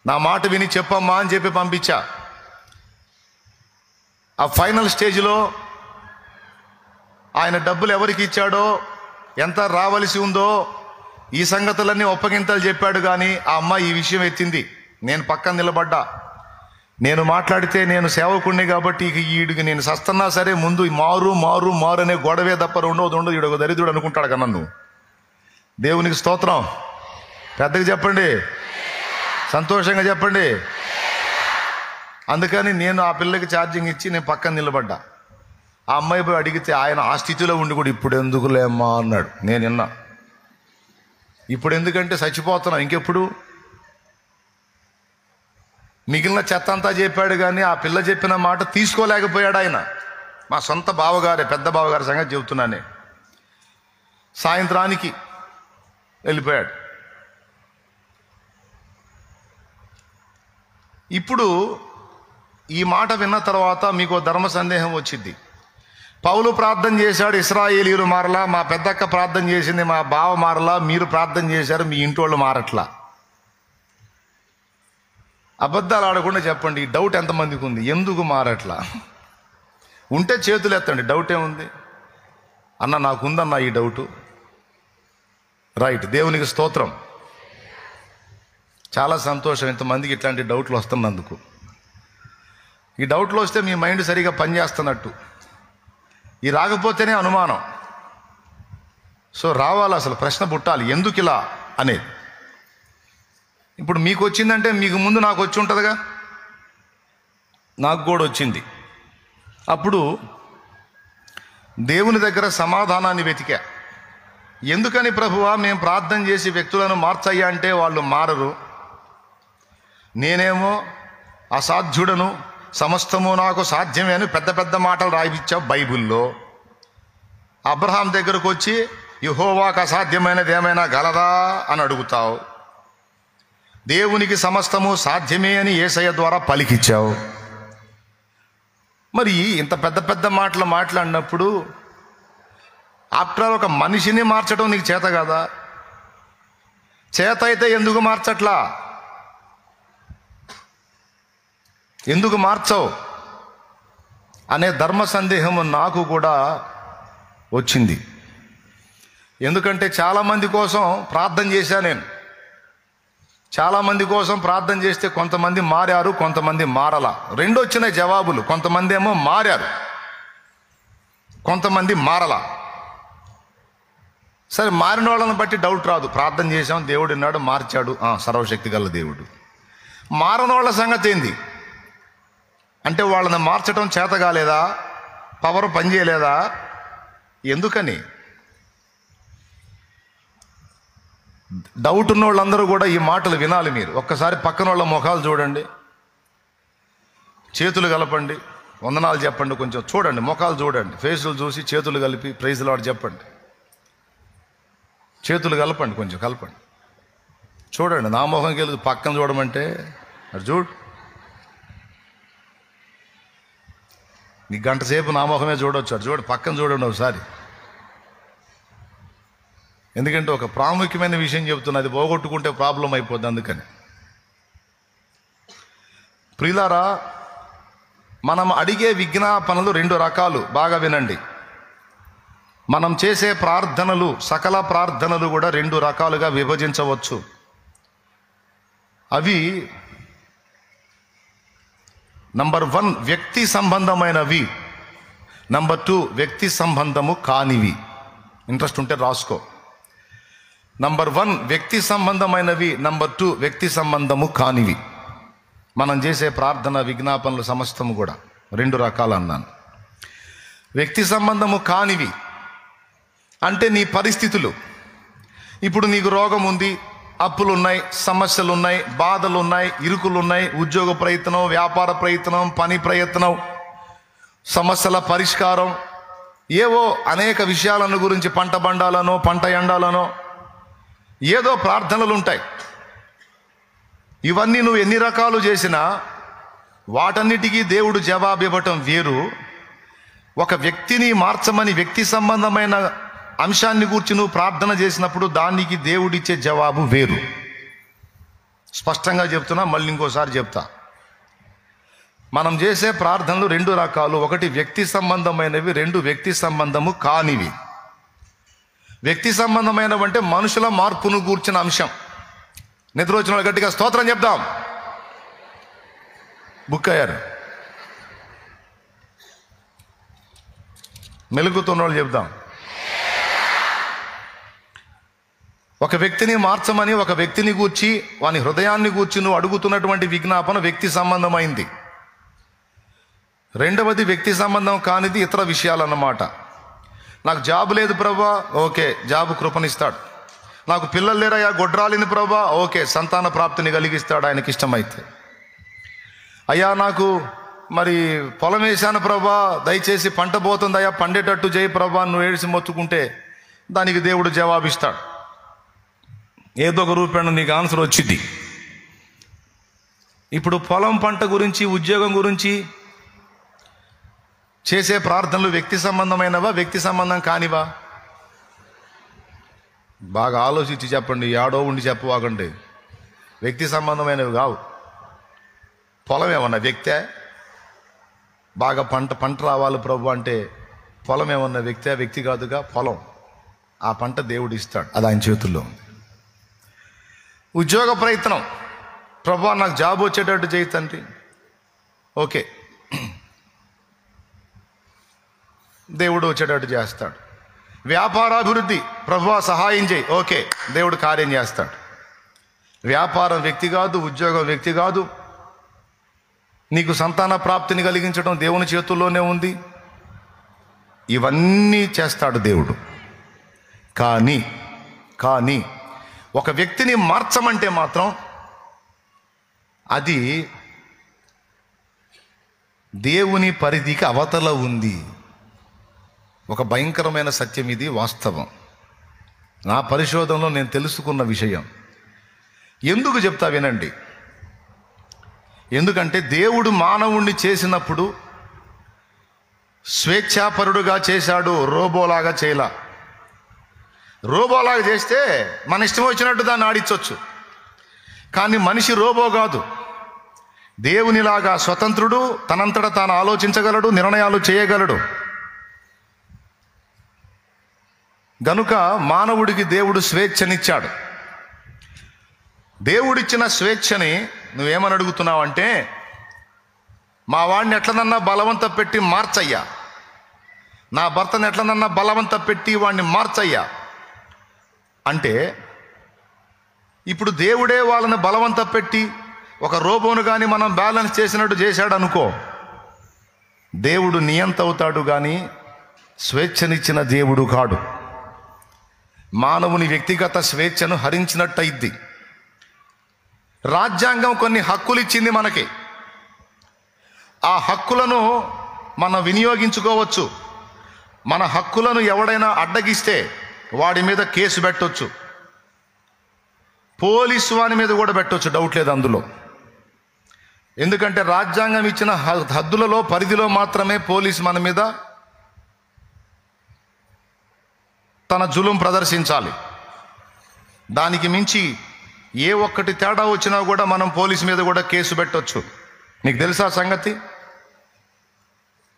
నా మాట విని చెప్పమ్మా అని చెప్పి పంపించా. ఆ ఫైనల్ స్టేజ్లో ఆయన డబ్బులు ఎవరికి ఇచ్చాడో, ఎంత రావలసి ఉందో, ఈ సంగతులన్నీ ఒప్పగింతలు చెప్పాడు. కానీ ఆ అమ్మాయి ఈ విషయం ఎత్తింది. నేను పక్కన నిలబడ్డా. నేను మాట్లాడితే నేను సేవకుణ్ణి కాబట్టి ఈడికి నేను సస్తన్నా సరే ముందు మారు మారు మారు అనే గొడవే తప్ప ఉండదు. ఈడొక దరిద్రుడు అనుకుంటాడు కన్నా. నువ్వు దేవునికి స్తోత్రం. పెద్దగా చెప్పండి, సంతోషంగా చెప్పండి. అందుకని నేను ఆ పిల్లకి ఛార్జింగ్ ఇచ్చి నేను పక్కన నిలబడ్డా. ఆ అమ్మాయి పోయి అడిగితే ఆయన ఆ స్థితిలో ఉండి కూడా ఇప్పుడు ఎందుకులేమ్మా అన్నాడు. నేను విన్నా. ఇప్పుడు ఎందుకంటే చచ్చిపోతున్నా, ఇంకెప్పుడు. మిగిలిన చెత్త అంతా చెప్పాడు కానీ ఆ పిల్ల చెప్పిన మాట తీసుకోలేకపోయాడు ఆయన. మా సొంత బావగారే, పెద్ద బావగారి సంగతి చెబుతున్నానే. సాయంత్రానికి వెళ్ళిపోయాడు. ఇప్పుడు ఈ మాట విన్న తర్వాత మీకు ధర్మ సందేహం వచ్చింది. పౌలు ప్రార్థన చేశాడు, ఇశ్రాయేలీయులు మారలా. మా పెద్దక్క ప్రార్థన చేసింది, మా బావ మారలా. మీరు ప్రార్థన చేశారు, మీ ఇంటోళ్ళు మారట్లా. అబద్ధాలు ఆడకుండా చెప్పండి. ఈ డౌట్ ఎంతమందికి ఉంది? ఎందుకు మారట్లా? ఉంటే చేతులు ఎత్తండి, డౌట్ ఏముంది? అన్న నాకుందన్న ఈ డౌటు. రైట్, దేవునికి స్తోత్రం. చాలా సంతోషం ఇంతమందికి ఇట్లాంటి డౌట్లు వస్తున్నందుకు. ఈ డౌట్లు వస్తే మీ మైండ్ సరిగా పనిచేస్తున్నట్టు, ఈ రాకపోతేనే అనుమానం. సో రావాలి, అసలు ప్రశ్న పుట్టాలి, ఎందుకు ఇలా అనేది. ఇప్పుడు మీకు వచ్చిందంటే మీకు ముందు నాకు వచ్చి ఉంటుందిగా, నాకు కూడా వచ్చింది. అప్పుడు దేవుని దగ్గర సమాధానాన్ని వెతికా. ఎందుకని ప్రభువా మేము ప్రార్థన చేసి వ్యక్తులను మార్చయ్యా అంటే వాళ్ళు మారరు, నేనేమో అసాధ్యుడను, సమస్తము నాకు సాధ్యమే అని పెద్ద పెద్ద మాటలు రాయిపించావు బైబిల్లో. అబ్రహాం దగ్గరకు వచ్చి యెహోవాకు అసాధ్యమైనది ఏమైనా గలదా అని అడుగుతావు. దేవునికి సమస్తము సాధ్యమే అని యేసయ్య ద్వారా పలికిచ్చావు. మరి ఇంత పెద్ద పెద్ద మాటలు మాట్లాడినప్పుడు ఆఫ్టర్ ఆల్ ఒక మనిషిని మార్చడం నీకు చేత కదా? చేత అయితే ఎందుకు మార్చట్లా? ఎందుకు మార్చవు అనే ధర్మ సందేహం నాకు కూడా వచ్చింది. ఎందుకంటే చాలామంది కోసం ప్రార్థన చేశాను నేను. చాలామంది కోసం ప్రార్థన చేస్తే కొంతమంది మారారు, కొంతమంది మారలా. రెండు వచ్చినాయి జవాబులు. కొంతమంది ఏమో మారారు, కొంతమంది మారలా. సరే, మారిన వాళ్ళని బట్టి డౌట్ రాదు. ప్రార్థన చేశాం, దేవుడు విన్నాడు, మార్చాడు, సర్వశక్తి గల దేవుడు. మారని వాళ్ళ సంగతి ఏంది అంటే వాళ్ళని మార్చడం చేత కాలేదా, పవర్ పనిచేయలేదా, ఎందుకని? డౌట్ ఉన్న వాళ్ళందరూ కూడా ఈ మాటలు వినాలి. మీరు ఒక్కసారి పక్కన వాళ్ళ ముఖాలు చూడండి, చేతులు కలపండి, వందనాలు చెప్పండి. కొంచెం చూడండి, ముఖాలు చూడండి, ఫేసులు చూసి చేతులు కలిపి ప్రైజ్ లార్డ్ చెప్పండి. చేతులు కలపండి, కొంచెం కలపండి. చూడండి, నా ముఖంకి వెళ్ళి పక్కన చూడమంటే అది చూడు. నీ గంట సేపు నా ముఖమే చూడవచ్చు, అది చూడు, పక్కన చూడండి ఒకసారి. ఎందుకంటే ఒక ప్రాముఖ్యమైన విషయం చెబుతున్నా, అది పోగొట్టుకుంటే ప్రాబ్లం అయిపోద్ది. అందుకని ప్రియులారా, మనం అడిగే విజ్ఞాపనలు రెండు రకాలు, బాగా వినండి. మనం చేసే ప్రార్థనలు, సకల ప్రార్థనలు కూడా రెండు రకాలుగా విభజించవచ్చు. అవి నంబర్ 1 వ్యక్తి సంబంధమైనవి, నంబర్ 2 వ్యక్తి సంబంధము కానివి. ఇంట్రెస్ట్ ఉంటే రాసుకో. నంబర్ 1 వ్యక్తి సంబంధమైనవి, నంబర్ 2 వ్యక్తి సంబంధము కానివి. మనం చేసే ప్రార్థన విజ్ఞాపనలు సమస్తము కూడా రెండు రకాలు అన్నాను. వ్యక్తి సంబంధము కానివి అంటే నీ పరిస్థితులు. ఇప్పుడు నీకు రోగం ఉంది, అప్పులు ఉన్నాయి, సమస్యలు ఉన్నాయి, బాధలు ఉన్నాయి, ఇరుకులు ఉన్నాయి, ఉద్యోగ ప్రయత్నం, వ్యాపార ప్రయత్నం, పని ప్రయత్నం, సమస్యల పరిష్కారం, ఏవో అనేక విషయాలను గురించి, పంట బండాలనో పంట ఎండాలనో ఏదో ప్రార్థనలు ఉంటాయి. ఇవన్నీ నువ్వు ఎన్ని రకాలు చేసినా వాటన్నిటికీ దేవుడు జవాబు ఇవ్వటం వేరు. ఒక వ్యక్తిని మార్చమని వ్యక్తి సంబంధమైన అంశాన్ని గురించి నువ్వు ప్రార్థన చేసినప్పుడు దానికి దేవుడిచ్చే జవాబు వేరు. స్పష్టంగా చెప్తున్నా, మళ్ళీ ఇంకోసారి చెప్తా. మనం చేసే ప్రార్థనలు రెండు రకాలు. ఒకటి వ్యక్తి సంబంధమైనవి, రెండు వ్యక్తి సంబంధము కానివి. వ్యక్తి సంబంధమైనవి అంటే మనుషుల మార్పును గూర్చిన అంశం. నిద్ర వచ్చిన వాళ్ళు గట్టిగా స్తోత్రం చెప్దాం. బుక్ అయ్యారు, మెలుగుతున్న వాళ్ళు చెప్దాం. ఒక వ్యక్తిని మార్చమని, ఒక వ్యక్తిని గూర్చి, వాని హృదయాన్ని గూర్చి నువ్వు అడుగుతున్నటువంటి విజ్ఞాపన వ్యక్తి సంబంధమైంది. రెండవది వ్యక్తి సంబంధం కానిది ఇతర విషయాలన్నమాట. నాకు జాబు లేదు ప్రభా, ఓకే, జాబు కృపనిస్తాడు. నాకు పిల్లలు లేరయ్యా, గొడ్రాలిని ప్రభా, ఓకే, సంతాన ప్రాప్తిని కలిగిస్తాడు ఆయనకి ఇష్టమైతే. అయ్యా నాకు మరి పొలం వేశాను ప్రభా, దయచేసి పంట పోతుందయ్యా, పండేటట్టు చేయి ప్రభా, నువ్వు ఏడిసి మొత్తుకుంటే దానికి దేవుడు జవాబిస్తాడు. ఏదో ఒక రూపాయన నీకు ఆన్సర్ వచ్చింది. ఇప్పుడు పొలం పంట గురించి, ఉద్యోగం గురించి చేసే ప్రార్థనలు వ్యక్తి సంబంధమైనవా, వ్యక్తి సంబంధం కానివా? బాగా ఆలోచించి చెప్పండి, ఏడో ఉండి చెప్పవాకండి. వ్యక్తి సంబంధమైనవి కావు. పొలం ఏమన్నా వ్యక్తే? బాగా పంట రావాలి ప్రభు అంటే పొలం ఏమన్నా వ్యక్తే? వ్యక్తి కాదుగా పొలం. ఆ పంట దేవుడు ఇస్తాడు. అది ఆయన చేతుల్లో ఉంది. ఉద్యోగ ప్రయత్నం, ప్రభువా నాకు జాబ్ వచ్చేటట్టు చేయి తండ్రి, ఓకే, దేవుడు వచ్చేటట్టు చేస్తాడు. వ్యాపారాభివృద్ధి, ప్రభువా సహాయం చేయి, ఓకే, దేవుడు కార్యం చేస్తాడు. వ్యాపారం వ్యక్తి కాదు, ఉద్యోగం వ్యక్తి కాదు. నీకు సంతాన ప్రాప్తిని కలిగించడం దేవుని చేతుల్లోనే ఉంది. ఇవన్నీ చేస్తాడు దేవుడు. కానీ ఒక వ్యక్తిని మార్చమంటే మాత్రం అది దేవుని పరిధికి అవతల ఉంది. ఒక భయంకరమైన సత్యం ఇది, వాస్తవం. నా పరిశోధనలో నేను తెలుసుకున్న విషయం. ఎందుకు చెప్తా వినండి. ఎందుకంటే దేవుడు మానవుణ్ణి చేసినప్పుడు స్వేచ్ఛాపరుడుగా చేశాడు, రోబోలాగా చేయలా. రోబోలాగా చేస్తే మన ఇష్టం వచ్చినట్టు దాన్ని ఆడించవచ్చు. కానీ మనిషి రోబో కాదు, దేవునిలాగా స్వతంత్రుడు, తనంతట తాను ఆలోచించగలడు, నిర్ణయాలు చేయగలడు. గనుక మానవుడికి దేవుడు స్వేచ్ఛనిచ్చాడు. దేవుడిచ్చిన స్వేచ్ఛని నువ్వేమని అడుగుతున్నావంటే, మా వాడిని ఎట్లనన్నా బలవంత పెట్టి మార్చయ్యా, నా భర్తను ఎట్లనన్నా బలవంత పెట్టి వాడిని మార్చయ్యా అంటే, ఇప్పుడు దేవుడే వాళ్ళని బలవంత పెట్టి ఒక రోబోను కానీ మనం బ్యాలెన్స్ చేసినట్టు చేశాడు అనుకో, దేవుడు నియంత అవుతాడు కానీ స్వేచ్ఛనిచ్చిన దేవుడు కాడు. మానవుని వ్యక్తిగత స్వేచ్ఛను హరించినట్టయిద్ది. రాజ్యాంగం కొన్ని హక్కులు ఇచ్చింది మనకి. ఆ హక్కులను మనం వినియోగించుకోవచ్చు. మన హక్కులను ఎవడైనా అడ్డగిస్తే వాడి మీద కేసు పెట్టవచ్చు. పోలీసు వాని మీద కూడా పెట్టవచ్చు, డౌట్ లేదు అందులో. ఎందుకంటే రాజ్యాంగం ఇచ్చిన హద్దులలో, పరిధిలో మాత్రమే పోలీసు మన మీద తన జులుం ప్రదర్శించాలి. దానికి మించి ఏ ఒక్కటి తేడా వచ్చినా కూడా మనం పోలీసు మీద కూడా కేసు పెట్టవచ్చు. నీకు తెలుసా సంగతి?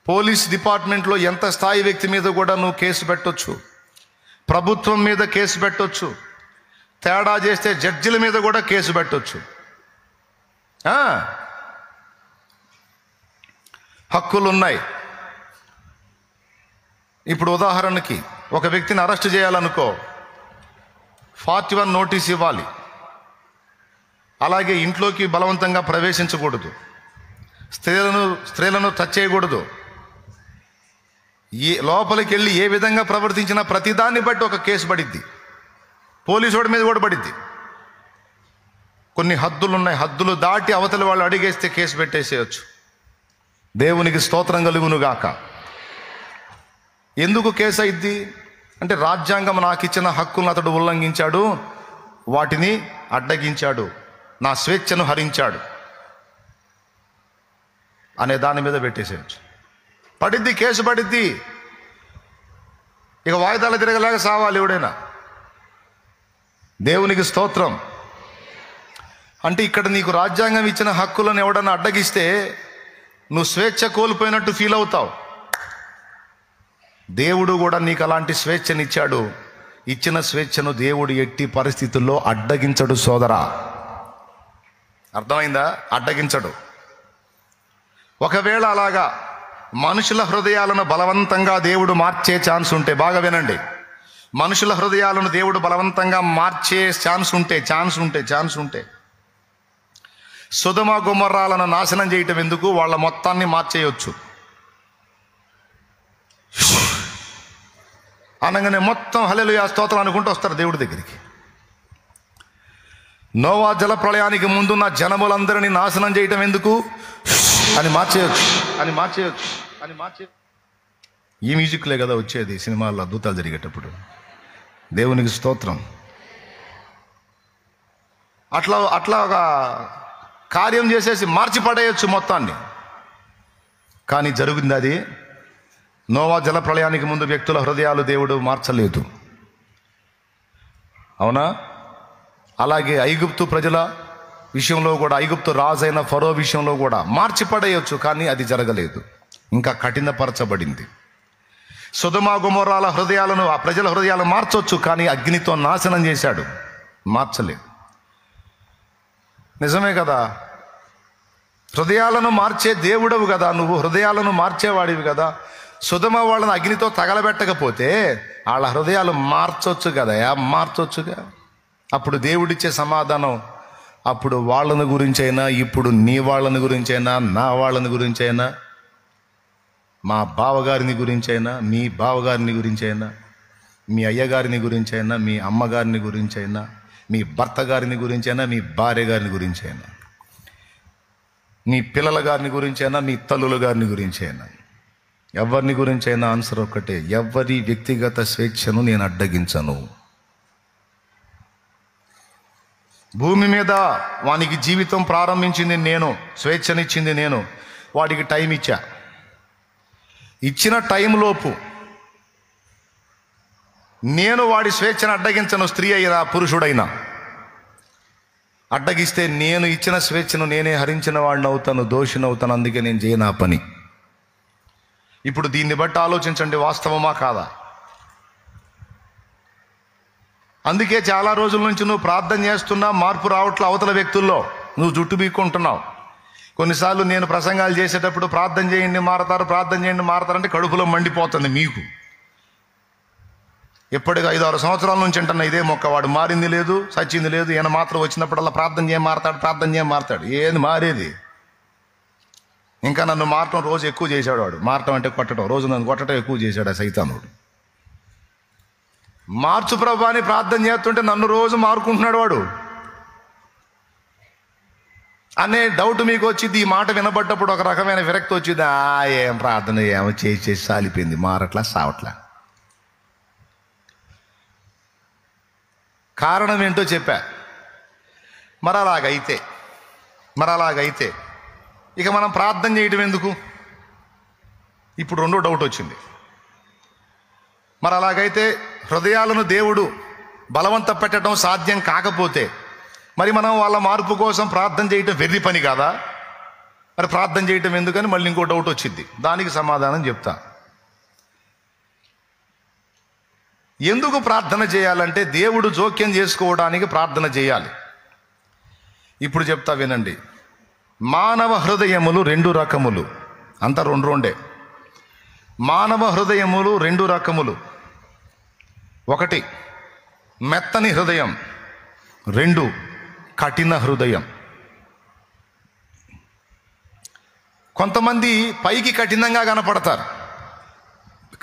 పోలీస్ డిపార్ట్మెంట్లో ఎంత స్థాయి వ్యక్తి మీద కూడా నువ్వు కేసు పెట్టవచ్చు, ప్రభుత్వం మీద కేసు పెట్టవచ్చు, తేడా చేస్తే జడ్జిల మీద కూడా కేసు పెట్టవచ్చు. హక్కులు ఉన్నాయి. ఇప్పుడు ఉదాహరణకి ఒక వ్యక్తిని అరెస్ట్ చేయాలనుకో, 41 నోటీస్ ఇవ్వాలి. అలాగే ఇంట్లోకి బలవంతంగా ప్రవేశించకూడదు, స్త్రీలను టచ్ చేయకూడదు. లోపలికి వెళ్ళి ఏ విధంగా ప్రవర్తించినా ప్రతిదాన్ని బట్టి ఒక కేసు పడిద్ది. పోలీసు వాడి మీద కూడా పడిద్ది. కొన్ని హద్దులు ఉన్నాయి, హద్దులు దాటి అవతలి వాళ్ళు అడిగేస్తే కేసు పెట్టేసేయచ్చు. దేవునికి స్తోత్రం కలుగునుగాక. ఎందుకు కేసు అయిద్ది అంటే, రాజ్యాంగం నాకు ఇచ్చిన హక్కులను అతడు ఉల్లంఘించాడు, వాటిని అడ్డగించాడు, నా స్వేచ్ఛను హరించాడు అనే దాని మీద పెట్టేసేయచ్చు. పడిద్ది, కేసు పడిద్ది. ఇక వాయిదాలు తిరగలేక సావాలి ఎవడైనా. దేవునికి స్తోత్రం. అంటే ఇక్కడ నీకు రాజ్యాంగం ఇచ్చిన హక్కులను ఎవడన్నా అడ్డగిస్తే నువ్వు స్వేచ్ఛ కోల్పోయినట్టు ఫీల్ అవుతావు. దేవుడు కూడా నీకు అలాంటి స్వేచ్ఛనిచ్చాడు. ఇచ్చిన స్వేచ్ఛను దేవుడు ఎట్టి పరిస్థితుల్లో అడ్డగించడు సోదరా. అర్థమైందా? అడ్డగించడు. ఒకవేళ అలాగా మనుషుల హృదయాలను బలవంతంగా దేవుడు మార్చే ఛాన్స్ ఉంటే, బాగా వినండి, మనుషుల హృదయాలను దేవుడు బలవంతంగా మార్చే ఛాన్స్ ఉంటే సొదొమ గొమొర్రాలను నాశనం చేయటం ఎందుకు, వాళ్ళ మొత్తాన్ని మార్చేయొచ్చు. అనగానే మొత్తం హల్లెలూయా స్తోత్రం అనుకుంటూ వస్తారు దేవుడి దగ్గరికి. నోవా జల ప్రళయానికి ముందున్న జనములందరినీ నాశనం చేయటం ఎందుకు అని మార్చేయచ్చు. ఈ మ్యూజిక్లే కదా వచ్చేది సినిమాల్లో అద్భుతాలు జరిగేటప్పుడు. దేవునికి స్తోత్రం. అట్లా ఒక కార్యం చేసేసి మార్చి పడేయచ్చు మొత్తాన్ని. కానీ జరిగింది అది. నోవా జల ప్రళయానికి ముందు వ్యక్తుల హృదయాలు దేవుడు మార్చలేదు, అవునా? అలాగే ఐగుప్తు ప్రజల విషయంలో కూడా, ఐగుప్తు రాజైన ఫరో విషయంలో కూడా మార్చి పడేయచ్చు, కానీ అది జరగలేదు, ఇంకా కఠినపరచబడింది. సొదొమ గొమొర్రాల హృదయాలను, ఆ ప్రజల హృదయాలను మార్చొచ్చు, కానీ అగ్నితో నాశనం చేశాడు, మార్చలేదు. నిజమే కదా? హృదయాలను మార్చే దేవుడవు కదా నువ్వు, హృదయాలను మార్చేవాడివి కదా. సొదొమ వాళ్ళని అగ్నితో తగలబెట్టకపోతే వాళ్ళ హృదయాలు మార్చొచ్చు కదా, మార్చొచ్చుగా. అప్పుడు దేవుడిచ్చే సమాధానం, అప్పుడు వాళ్ళని గురించైనా, ఇప్పుడు నీ వాళ్ళని గురించైనా, నా వాళ్ళని గురించైనా, మా బావగారిని గురించైనా, మీ బావగారిని గురించైనా, మీ అయ్యగారిని గురించైనా, మీ అమ్మగారిని గురించైనా, మీ భర్త గారిని గురించైనా, మీ భార్య గారిని గురించైనా, మీ పిల్లల గారిని గురించైనా, మీ తల్లుల గారిని గురించైనా, ఎవరిని గురించైనా ఆన్సర్ ఒక్కటే, ఎవరి వ్యక్తిగత స్వేచ్ఛను నేను అడ్డగించను. భూమి మీద వానికి జీవితం ప్రారంభించింది నేను, స్వేచ్ఛనిచ్చింది నేను, వాడికి టైం ఇచ్చా. ఇచ్చిన టైంలోపు నేను వాడి స్వేచ్ఛను అడ్డగించను. స్త్రీ అయినా పురుషుడైనా అడ్డగిస్తే నేను ఇచ్చిన స్వేచ్ఛను నేనే హరించిన వాడిని అవుతాను, దోషిని అవుతాను. అందుకే నేను చేయను ఆ పని. ఇప్పుడు దీన్ని బట్టి ఆలోచించండి, వాస్తవమా కాదా? అందుకే చాలా రోజుల నుంచి నువ్వు ప్రార్థన చేస్తున్నా, మార్పు రావట్లే అవతల వ్యక్తుల్లో, నువ్వు జుట్టు బీక్కుంటున్నావు. కొన్నిసార్లు నేను ప్రసంగాలు చేసేటప్పుడు ప్రార్థన చేయండి మారతారు, ప్రార్థన చేయండి మారతారంటే కడుపులో మండిపోతుంది మీకు. ఎప్పటికీ 5-6 సంవత్సరాల నుంచి అంటున్నా ఇదే మొక్క, వాడు మారింది లేదు, సచ్చింది లేదు. ఈయన మాత్రం వచ్చినప్పుడల్లా ప్రార్థన చేయ మారతాడు, ప్రార్థన చేయ మారతాడు. ఏది మారేది? ఇంకా నన్ను మారటం రోజు ఎక్కువ చేశాడు వాడు. మారటం అంటే కొట్టడం, రోజు నన్ను కొట్టడం ఎక్కువ చేశాడు ఆ సైతానుడు. మార్చు ప్రభా అని ప్రార్థన చేస్తుంటే నన్ను రోజు మారుకుంటున్నాడు వాడు అనే డౌట్ మీకు వచ్చింది. ఈ మాట వినబడ్డప్పుడు ఒక రకమైన విరక్తి వచ్చింది. ఏం ప్రార్థన ఏమో చేసి సాలిపోయింది, మారట్లా సావట్లా. కారణం ఏంటో చెప్పా. మరి అలాగైతే ఇక మనం ప్రార్థన చేయటం ఎందుకు? ఇప్పుడు రెండో డౌట్ వచ్చింది. మరి అలాగైతే హృదయాలను దేవుడు బలవంత పెట్టడం సాధ్యం కాకపోతే మరి మనం వాళ్ళ మార్పు కోసం ప్రార్థన చేయటం వెర్రి పని కాదా? మరి ప్రార్థన చేయటం ఎందుకని మళ్ళీ ఇంకో డౌట్ వచ్చింది. దానికి సమాధానం చెప్తా. ఎందుకు ప్రార్థన చేయాలంటే దేవుడు జోక్యం చేసుకోవడానికి ప్రార్థన చేయాలి. ఇప్పుడు చెప్తా వినండి. మానవ హృదయములు 2 రకములు, అంతా రెండే. మానవ హృదయములు 2 రకములు. 1 మెత్తని హృదయం, 2 కఠిన హృదయం. కొంతమంది పైకి కఠినంగా కనపడతారు,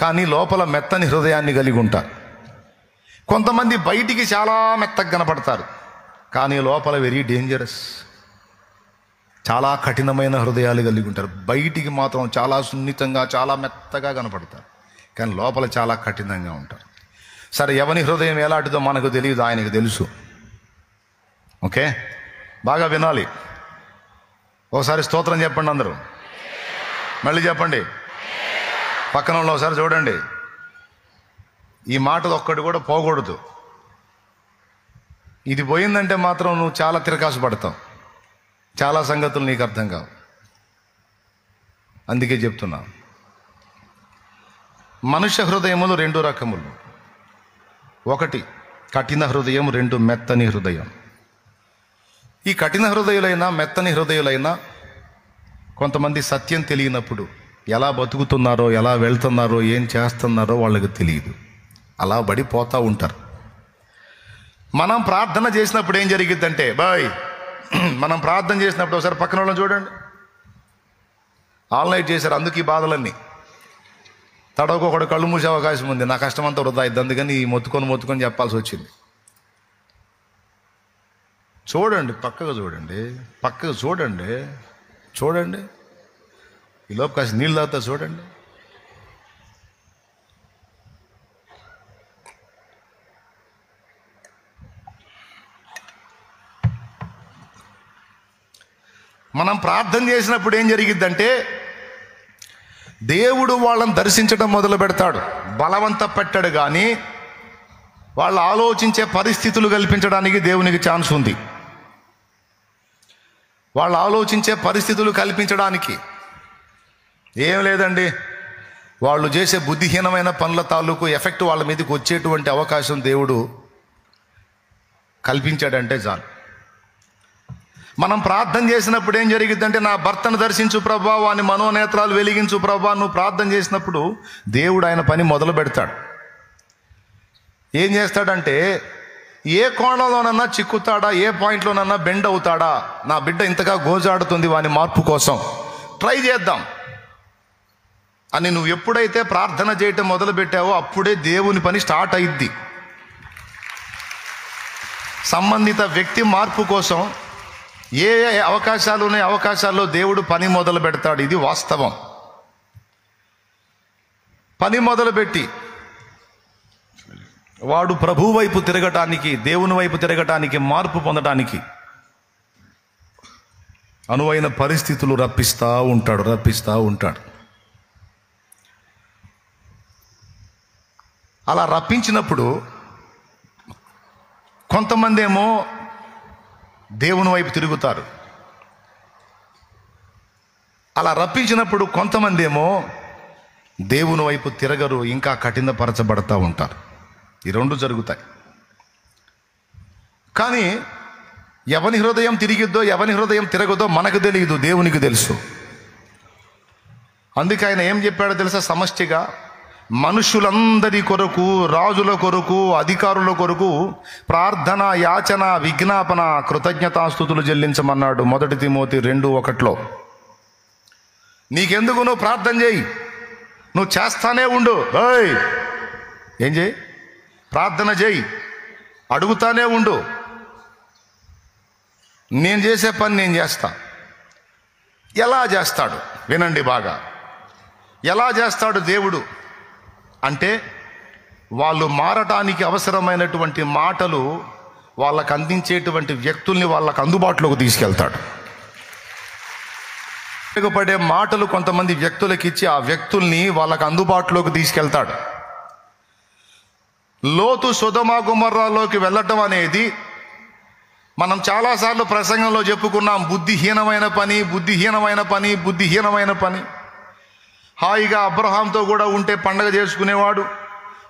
కానీ లోపల మెత్తని హృదయాన్ని కలిగి ఉంటారు. కొంతమంది బయటికి చాలా మెత్తగా కనపడతారు, కానీ లోపల వెరీ డేంజరస్, చాలా కఠినమైన హృదయాలు కలిగి ఉంటారు. బయటికి మాత్రం చాలా సున్నితంగా, చాలా మెత్తగా కనపడతారు, కానీ లోపల చాలా కఠినంగా ఉంటారు. సరే, ఎవని హృదయం ఎలాంటిదో మనకు తెలియదు, ఆయనకు తెలుసు. ఓకే, బాగా వినాలి. ఒకసారి స్తోత్రం చెప్పండి అందరూ. మళ్ళీ చెప్పండి. పక్కన ఉన్న ఒకసారి చూడండి. ఈ మాటలు ఒక్కటి కూడా పోకూడదు. ఇది పోయిందంటే మాత్రం నువ్వు చాలా తిరకాసు పడతావు, చాలా సంగతులు నీకు అర్థం కావు. అందుకే చెప్తున్నా, మనుష్య హృదయములు 2 రకములు. 1 కఠిన హృదయం, 2 మెత్తని హృదయం. ఈ కఠిన హృదయులైనా మెత్తని హృదయులైనా కొంతమంది సత్యం తెలియనప్పుడు ఎలా బతుకుతున్నారో, ఎలా వెళ్తున్నారో, ఏం చేస్తున్నారో వాళ్ళకి తెలియదు, అలా పడిపోతూ ఉంటారు. మనం ప్రార్థన చేసినప్పుడు ఏం జరిగిద్దంటే, మనం ప్రార్థన చేసినప్పుడు ఒకసారి పక్కన వాళ్ళని చూడండి. ఆల్ నైట్ చేశారు, అందుకు ఈ బాధలన్నీ. తడవకొకడు కళ్ళు మూసే అవకాశం ఉంది. నా కష్టం అంతా వృధా అయింది, అందుకని మొత్తుకొని చెప్పాల్సి వచ్చింది. చూడండి, పక్కగా చూడండి. ఈ లోపు కాసి నీళ్ళు తాగుతా చూడండి. మనం ప్రార్థన చేసినప్పుడు ఏం జరిగిద్దంటే దేవుడు వాళ్ళని దర్శించడం మొదలు పెడతాడు. బలవంత పెట్టాడు, కానీ వాళ్ళు ఆలోచించే పరిస్థితులు కల్పించడానికి దేవునికి ఛాన్స్ ఉంది. వాళ్ళు ఆలోచించే పరిస్థితులు కల్పించడానికి ఏం లేదండి, వాళ్ళు చేసే బుద్ధిహీనమైన పనుల తాలూకు ఎఫెక్ట్ వాళ్ళ మీదకి వచ్చేటువంటి అవకాశం దేవుడు కల్పించాడంటే చాలు. మనం ప్రార్థన చేసినప్పుడు ఏం జరిగిద్దంటే, నా భర్తను దర్శించు ప్రభా, వాని మనోనేత్రాలు వెలిగించు ప్రభా, నువ్వు ప్రార్థన చేసినప్పుడు దేవుడు ఆయన పని మొదలు పెడతాడు. ఏం చేస్తాడంటే, ఏ కోణంలోనన్నా చిక్కుతాడా, ఏ పాయింట్లోనన్నా బెండ్ అవుతాడా, నా బిడ్డ ఇంతగా గోజాడుతుంది వాని మార్పు కోసం, ట్రై చేద్దాం అని నువ్వు ఎప్పుడైతే ప్రార్థన చేయటం మొదలు పెట్టావో అప్పుడే దేవుని పని స్టార్ట్ అయ్యిద్ది. సంబంధిత వ్యక్తి మార్పు కోసం ఏ అవకాశాలు ఉన్నాయి, అవకాశాల్లో దేవుడు పని మొదలు పెడతాడు. ఇది వాస్తవం. పని మొదలుపెట్టి వాడు ప్రభు వైపు తిరగటానికి, దేవుని వైపు తిరగటానికి, మార్పు పొందటానికి అనువైన పరిస్థితులు రప్పిస్తూ ఉంటాడు. అలా రప్పించినప్పుడు కొంతమంది ఏమో దేవుని వైపు తిరుగుతారు. అలా రప్పించినప్పుడు కొంతమంది ఏమో దేవుని వైపు తిరగరు, ఇంకా కఠినపరచబడతా ఉంటారు. ఈ రెండు జరుగుతాయి. కానీ ఎవని హృదయం తిరిగిద్దో ఎవని హృదయం తిరగదో మనకు తెలియదు, దేవునికి తెలుసు. అందుకే ఆయన ఏం చెప్పాడో తెలుసా? సమష్టిగా మనుషులందరి కొరకు, రాజుల కొరకు, అధికారుల కొరకు ప్రార్థన, యాచన, విజ్ఞాపన, కృతజ్ఞతాస్తుతులు చెల్లించమన్నాడు. 1 తిమోతి 2:1. నీకెందుకు, నువ్వు ప్రార్థన చేయి, నువ్వు చేస్తానే ఉండు. ఏం చేయి? ప్రార్థన చేయి, అడుగుతానే ఉండు. నేను చేసే పని నేను చేస్తా. ఎలా చేస్తాడు వినండి బాగా. ఎలా చేస్తాడు దేవుడు అంటే, వాళ్ళు మారటానికి అవసరమైనటువంటి మాటలు, వాళ్ళకు అందించేటువంటి వ్యక్తుల్ని వాళ్ళకు అందుబాటులోకి తీసుకెళ్తాడు. ఉపయోగపడే మాటలు కొంతమంది వ్యక్తులకు ఇచ్చి ఆ వ్యక్తుల్ని వాళ్ళకు అందుబాటులోకి తీసుకెళ్తాడు. లోతు సొదొమ గొమొర్రాలోకి వెళ్ళటం అనేది మనం చాలాసార్లు ప్రసంగంలో చెప్పుకున్నాం. బుద్ధిహీనమైన పని. హాయిగా అబ్రహాంతో కూడా ఉంటే పండగ చేసుకునేవాడు.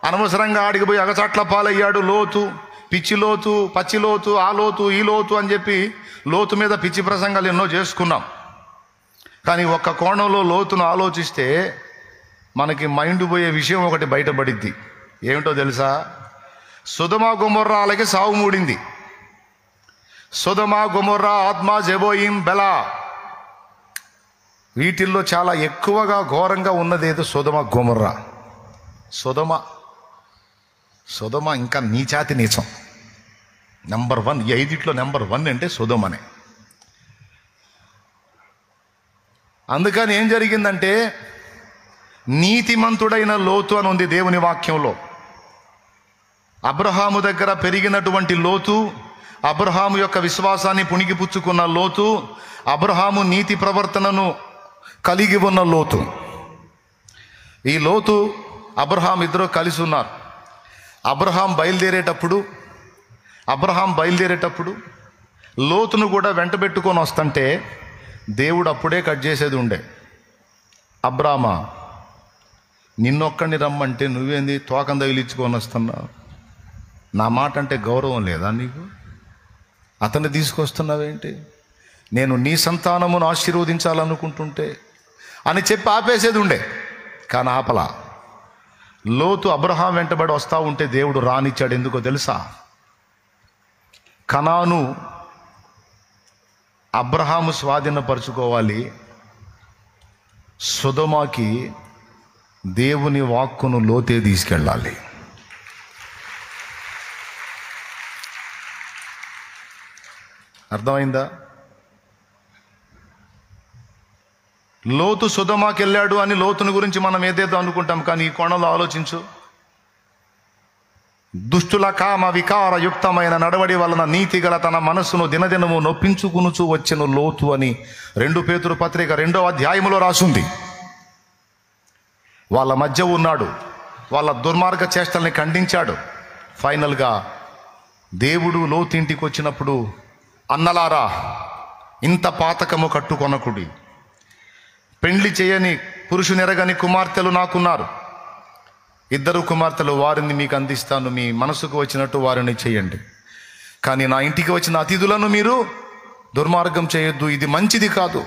అనవసరంగా ఆడికి పోయి అగచాట్ల పాలయ్యాడు లోతు. పిచ్చి లోతు, పచ్చి లోతు, ఆ లోతు, ఈ లోతు అని చెప్పి లోతు మీద పిచ్చి ప్రసంగాలు ఎన్నో చేసుకున్నాం. కానీ ఒక్క కోణంలో లోతును ఆలోచిస్తే మనకి మైండ్ పోయే విషయం ఒకటి బయటపడిద్ది. ఏమిటో తెలుసా? సొదొమ గొమొర్రాలకి సావు మూడింది. సొదొమ, గొమొర్రా, ఆద్మా, జెబోయిం, బెలా, వీటిల్లో చాలా ఎక్కువగా ఘోరంగా ఉన్నదేదో సొదొమ గొమొర్రా. సొదొమ ఇంకా నీచాతి నీచం. నెంబర్ 1, ఈ 5 నెంబర్ 1 అంటే సొదొమనే. అందుకని ఏం జరిగిందంటే, నీతిమంతుడైన లోతు అని ఉంది దేవుని వాక్యంలో. అబ్రహాము దగ్గర పెరిగినటువంటి లోతు, అబ్రహాము యొక్క విశ్వాసాన్ని పుణికిపుచ్చుకున్న లోతు, అబ్రహాము నీతి ప్రవర్తనను కలిగి ఉన్న లోతు. ఈ లోతు, అబ్రహాం ఇద్దరు కలిసి ఉన్నారు. అబ్రహాం బయలుదేరేటప్పుడు లోతును కూడా వెంట పెట్టుకొని వస్తుంటే దేవుడు అప్పుడే కట్ చేసేది ఉండే. అబ్రామా, నిన్నొక్కడిని రమ్మంటే నువ్వేంది తోకం తగిలించుకొని వస్తున్నావు? నా మాట అంటే గౌరవం లేదా నీకు? అతన్ని తీసుకొస్తున్నావేంటి? నేను నీ సంతానమును ఆశీర్వదించాలనుకుంటుంటే అని చెప్పి ఆపేసేది ఉండే. కానీ ఆపలా. లోతు అబ్రహాం వెంటబడి వస్తూ ఉంటే దేవుడు రానిచ్చాడు. ఎందుకో తెలుసా? కనాను అబ్రహాము స్వాధీనపరుచుకోవాలి. సొదొమకి దేవుని వాక్కును లోతే తీసుకెళ్ళాలి. అర్థమైందా? లోతు సొదొమకి వెళ్ళాడు అని లోతుని గురించి మనం ఏదేదో అనుకుంటాం. కానీ ఈ కోణంలో ఆలోచించు. దుష్టుల కామ వికార యుక్తమైన నడవడి వలన నీతిగల తన మనస్సును దినదినము నొప్పించుకునుచు వచ్చెను లోతు అని 2 పేతురు పత్రిక 2వ అధ్యాయములో రాసుంది. వాళ్ళ మధ్య ఉన్నాడు, వాళ్ళ దుర్మార్గ చేష్టల్ని ఖండించాడు. ఫైనల్గా దేవుడు లోతు ఇంటికి వచ్చినప్పుడు, అన్నలారా, ఇంత పాతకము కట్టుకొనకుడి, పెండ్లి చేయని పురుషునెరగని కుమార్తెలు నాకున్నారు. 2 కుమార్తెలు, వారిని మీకు అందిస్తాను, మీ మనసుకు వచ్చినట్టు వారిని చేయండి. కానీ నా ఇంటికి వచ్చిన అతిథులను మీరు దుర్మార్గం చేయొద్దు, ఇది మంచిది కాదు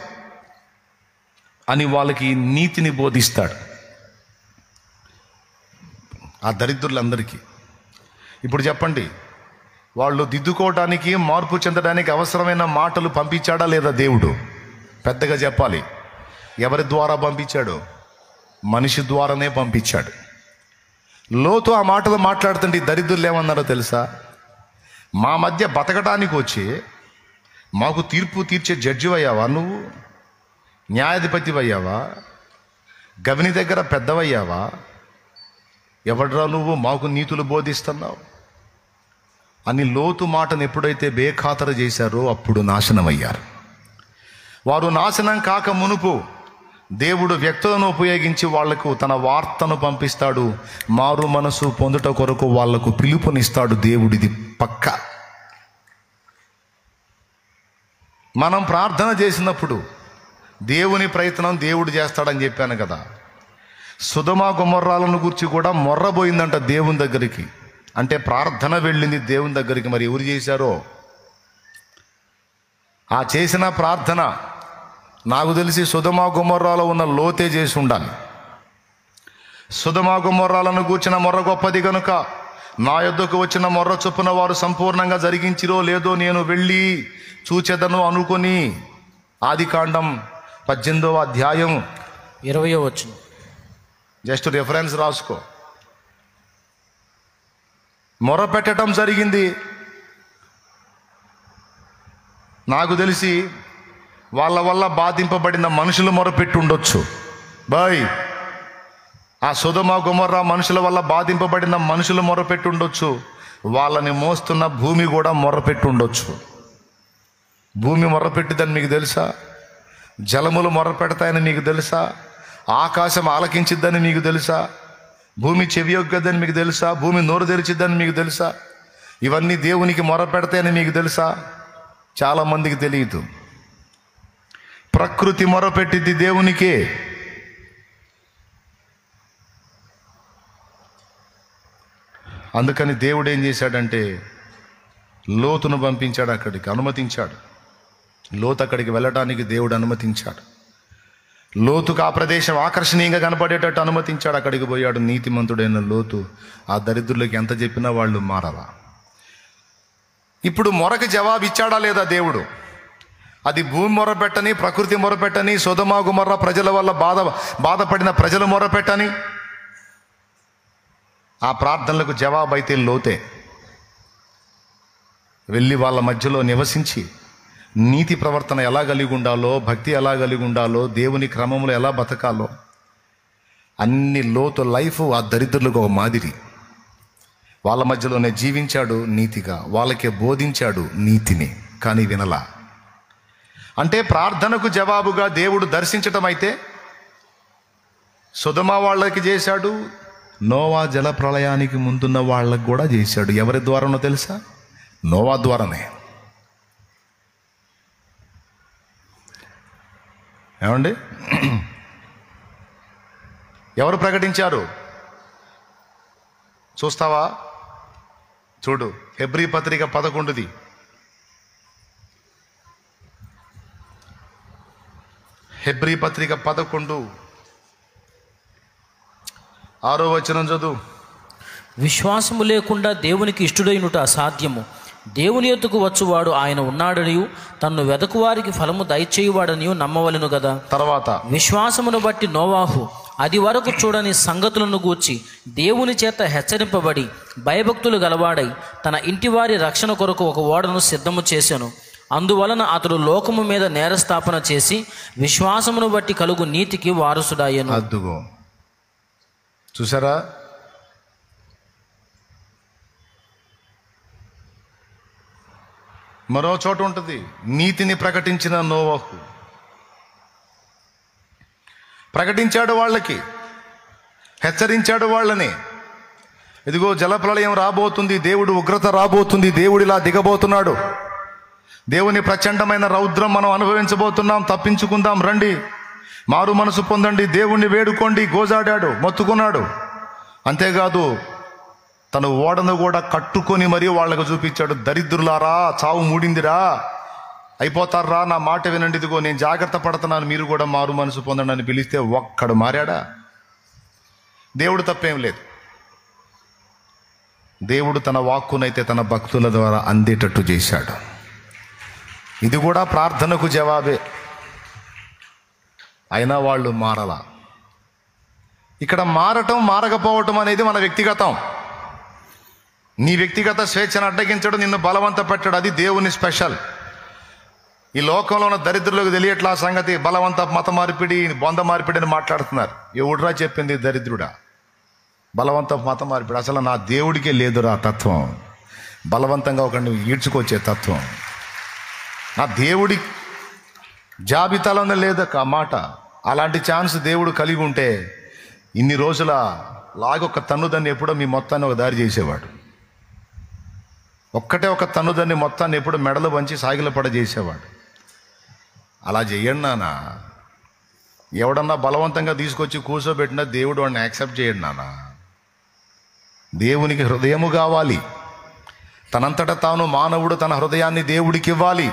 అని వాళ్ళకి నీతిని బోధిస్తాడు ఆ దరిద్రులందరికీ. ఇప్పుడు చెప్పండి, వాళ్ళు దిద్దుకోవడానికి, మార్పు చెందడానికి అవసరమైన మాటలు పంపించాడా లేదా దేవుడు? పెద్దగా చెప్పాలి. ఎవరి ద్వారా పంపించాడు? మనిషి ద్వారానే పంపించాడు. లోతు ఆ మాటలు మాట్లాడుతుంటే దరిద్రులు ఏమన్నారో తెలుసా? మా మధ్య బతకడానికి వచ్చి మాకు తీర్పు తీర్చే జడ్జి అయ్యావా నువ్వు? న్యాయాధిపతి అయ్యావా? గవిని దగ్గర పెద్దవయ్యావా? ఎవడ్రా నువ్వు మాకు నీతులు బోధిస్తున్నావు అని లోతు మాటను ఎప్పుడైతే బేఖాతరు చేశారో అప్పుడు నాశనమయ్యారు. వారు నాశనం కాక మునుపు దేవుడు వ్యక్తులను ఉపయోగించి వాళ్లకు తన వార్తను పంపిస్తాడు. మారు మనసు పొందుట కొరకు వాళ్లకు పిలుపునిస్తాడు దేవుడిది పక్క. మనం ప్రార్థన చేసినప్పుడు దేవుని ప్రయత్నం దేవుడు చేస్తాడని చెప్పాను కదా. సొదొమ గొమొర్రాలను గురించి కూడా మొర్రబోయిందంట దేవుని దగ్గరికి. అంటే ప్రార్థన వెళ్ళింది దేవుని దగ్గరికి. మరి ఎవరు చేశారో ఆ చేసిన ప్రార్థన నాకు తెలిసి సొదొమ గొమొర్రాలో ఉన్న లోతే చేసి ఉండాలి. సొదొమ గొమొర్రాలను గూర్చిన మొర్ర గొప్పది కనుక నా యొద్దకు వచ్చిన మొర్ర చొప్పున వారు సంపూర్ణంగా జరిగించిరో లేదో నేను వెళ్ళి చూచెదను అనుకొని ఆదికాండం 18వ అధ్యాయం 20వ వచనం జస్ట్ రెఫరెన్స్ రాసుకో. మొర్ర పెట్టడం జరిగింది. నాకు తెలిసి వాళ్ళ వల్ల బాధింపబడిన మనుషులు మొరపెట్టి ఉండొచ్చు. ఆ సొదొమ గొమొర్రా మనుషుల వల్ల బాధింపబడిన మనుషులు మొరపెట్టి ఉండొచ్చు. వాళ్ళని మోస్తున్న భూమి కూడా మొరపెట్టి ఉండొచ్చు. భూమి మొరపెట్టిద్దని మీకు తెలుసా? జలములు మొరపెడతాయని మీకు తెలుసా? ఆకాశం ఆలకించిద్దని మీకు తెలుసా? భూమి చెవియొగ్గదని మీకు తెలుసా? భూమి నోరు తెరిచిద్దని మీకు తెలుసా? ఇవన్నీ దేవునికి మొరపెడతాయని మీకు తెలుసా? చాలామందికి తెలియదు. ప్రకృతి మొరపెట్టిద్ది దేవునికే. అందుకని దేవుడు ఏం చేశాడంటే లోతును పంపించాడు, అక్కడికి అనుమతించాడు. లోతు అక్కడికి వెళ్ళడానికి దేవుడు అనుమతించాడు. లోతుకు ఆ ప్రదేశం ఆకర్షణీయంగా కనపడేటట్టు అనుమతించాడు. అక్కడికి పోయాడు నీతిమంతుడైన లోతు. ఆ దరిద్రులకి ఎంత చెప్పినా వాళ్ళు మారలా. ఇప్పుడు మొరకు జవాబు ఇచ్చాడా లేదా దేవుడు? అది భూమి మొరపెట్టని, ప్రకృతి మొరపెట్టని, సొదొమ గొమొర్రా ప్రజల వల్ల బాధపడిన ప్రజలు మొరపెట్టని. ఆ ప్రార్థనలకు జవాబు అయితే లోతే వెళ్ళి వాళ్ళ మధ్యలో నివసించి నీతి ప్రవర్తన ఎలా కలిగి ఉండాలో, భక్తి ఎలా కలిగి ఉండాలో, దేవుని క్రమంలో ఎలా బతకాలో అన్ని లోతు లైఫ్ ఆ దరిద్రులకు ఒక మాదిరి. వాళ్ళ మధ్యలోనే జీవించాడు నీతిగా, వాళ్ళకే బోధించాడు నీతిని. కానీ వినలా. అంటే ప్రార్థనకు జవాబుగా దేవుడు దర్శించటం అయితే సొదొమ వాళ్ళకి చేశాడు, నోవా జల ప్రళయానికి ముందున్న వాళ్ళకు కూడా చేశాడు. ఎవరి ద్వారానో తెలుసా? నోవా ద్వారానే. ఏమండి? ఎవరు ప్రకటించారు చూస్తావా? చూడు, హెబ్రీ పత్రిక 11ది. హెబ్రీ పత్రిక 11 6వ వచనం చదువు. విశ్వాసము లేకుండా దేవునికి ఇష్టుడైనట అసాధ్యము. దేవుని యొద్దకు వచ్చువాడు ఆయన ఉన్నాడనియు తన్ను వెదకువారికి ఫలము దయచేయువాడనియు నమ్మవలెను కదా. తర్వాత విశ్వాసమును బట్టి నోవాహు అది వరకు చూడని సంగతులను గూర్చి దేవుని చేత హెచ్చరింపబడి భయభక్తులు గలవాడై తన ఇంటివారి రక్షణ కొరకు ఒక ఓడను సిద్ధము చేసెను. అందువలన అతడు లోకము మీద నేరస్థాపన చేసి విశ్వాసమును బట్టి కలుగు నీతికి వారసుడాయెను. అద్దుగో, చూసారా? మరో చోట ఉంటుంది, నీతిని ప్రకటించిన నోవాహు ప్రకటించాడు, వాళ్ళకి హెచ్చరించాడు వాళ్ళని. ఇదిగో జలప్రళయం రాబోతుంది, దేవుడు ఉగ్రత రాబోతుంది, దేవుడు ఇలా దిగబోతున్నాడు, దేవుని ప్రచండమైన రౌద్రం మనం అనుభవించబోతున్నాం, తప్పించుకుందాం రండి. మారు మనసు పొందండి, దేవుణ్ణి వేడుకోండి, గోజాడాడు, మొత్తుకున్నాడు. అంతేకాదు తను ఓడను కూడా కట్టుకొని మరీ వాళ్ళకు చూపించాడు. దరిద్రులారా, చావు మూడిందిరా, అయిపోతారా, నా మాట వినండి, ఇదిగో నేను జాగ్రత్త పడుతున్నాను, మీరు కూడా మారు మనసు పొందండి అని పిలిస్తే ఒక్కడు మారాడా? దేవుడు తప్పేం లేదు. దేవుడు తన వాక్కునైతే తన భక్తుల ద్వారా అందేటట్టు చేశాడు. ఇది కూడా ప్రార్థనకు జవాబే. అయినా వాళ్ళు మారలా. ఇక్కడ మారటం మారకపోవటం అనేది మన వ్యక్తిగతం. నీ వ్యక్తిగత స్వేచ్ఛను అడ్డగించడం, నిన్ను బలవంత పెట్టడం, అది దేవుని స్పెషల్. ఈ లోకంలో ఉన్న దరిద్రులకు తెలియట్లా సంగతి. బలవంత మత మార్పిడి, బొంద మార్పిడి అని మాట్లాడుతున్నారు. ఎవడురా చెప్పింది దరిద్రుడా? బలవంత మత మార్పిడి అసలు నా దేవుడికే లేదురా తత్వం. బలవంతంగా ఒకరిని ఈడ్చుకొచ్చే తత్వం నా దేవుడి జాబితాలోనే లేదక్క ఆ మాట. అలాంటి ఛాన్స్ దేవుడు కలిగి ఉంటే ఇన్ని రోజుల లాగొక్క తన్నుదాన్ని ఎప్పుడో మీ మొత్తాన్ని ఒక దారి చేసేవాడు. ఒక్కటే ఒక తన్నుదాన్ని మొత్తాన్ని ఎప్పుడో మెడలు వంచి సాగిలపడ చేసేవాడు. అలా చెయ్యండి నాన్న. ఎవడన్నా బలవంతంగా తీసుకొచ్చి కూర్చోబెట్టినా దేవుడు వాడిని యాక్సెప్ట్ చేయండి నాన్న. దేవునికి హృదయము కావాలి. తనంతట తాను మానవుడు తన హృదయాన్ని దేవుడికి ఇవ్వాలి.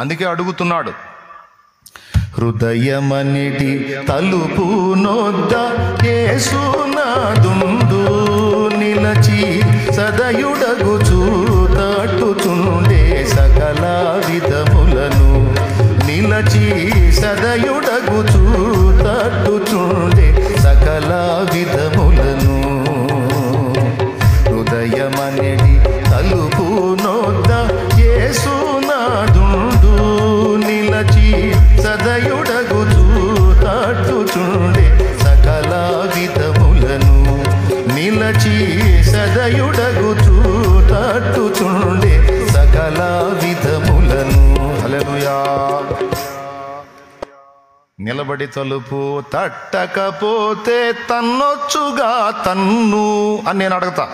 అందుకే అడుగుతున్నాడు, హృదయమనిటి తలుపు నొద్ద యేసునాదుండు నిలచి సదయుడగుచు తట్టుచుండే సకల విధములను, నిలచి సదయుడగుచు తట్టుచుండే సకల విధములను. హృదయమనిటి తలుపు నొద్ద యేసునాదుండు నిలచి సదయుడగుచు తట్టుచుండే సకల విధములను, నిలచి సదయుడగుచు తట్టుచుండే సకల విధములను. హల్లెలూయా. నిలబడి తలుపు తట్టకపోతే తన్నొచ్చుగా తన్ను అని నేను అడుగుతా.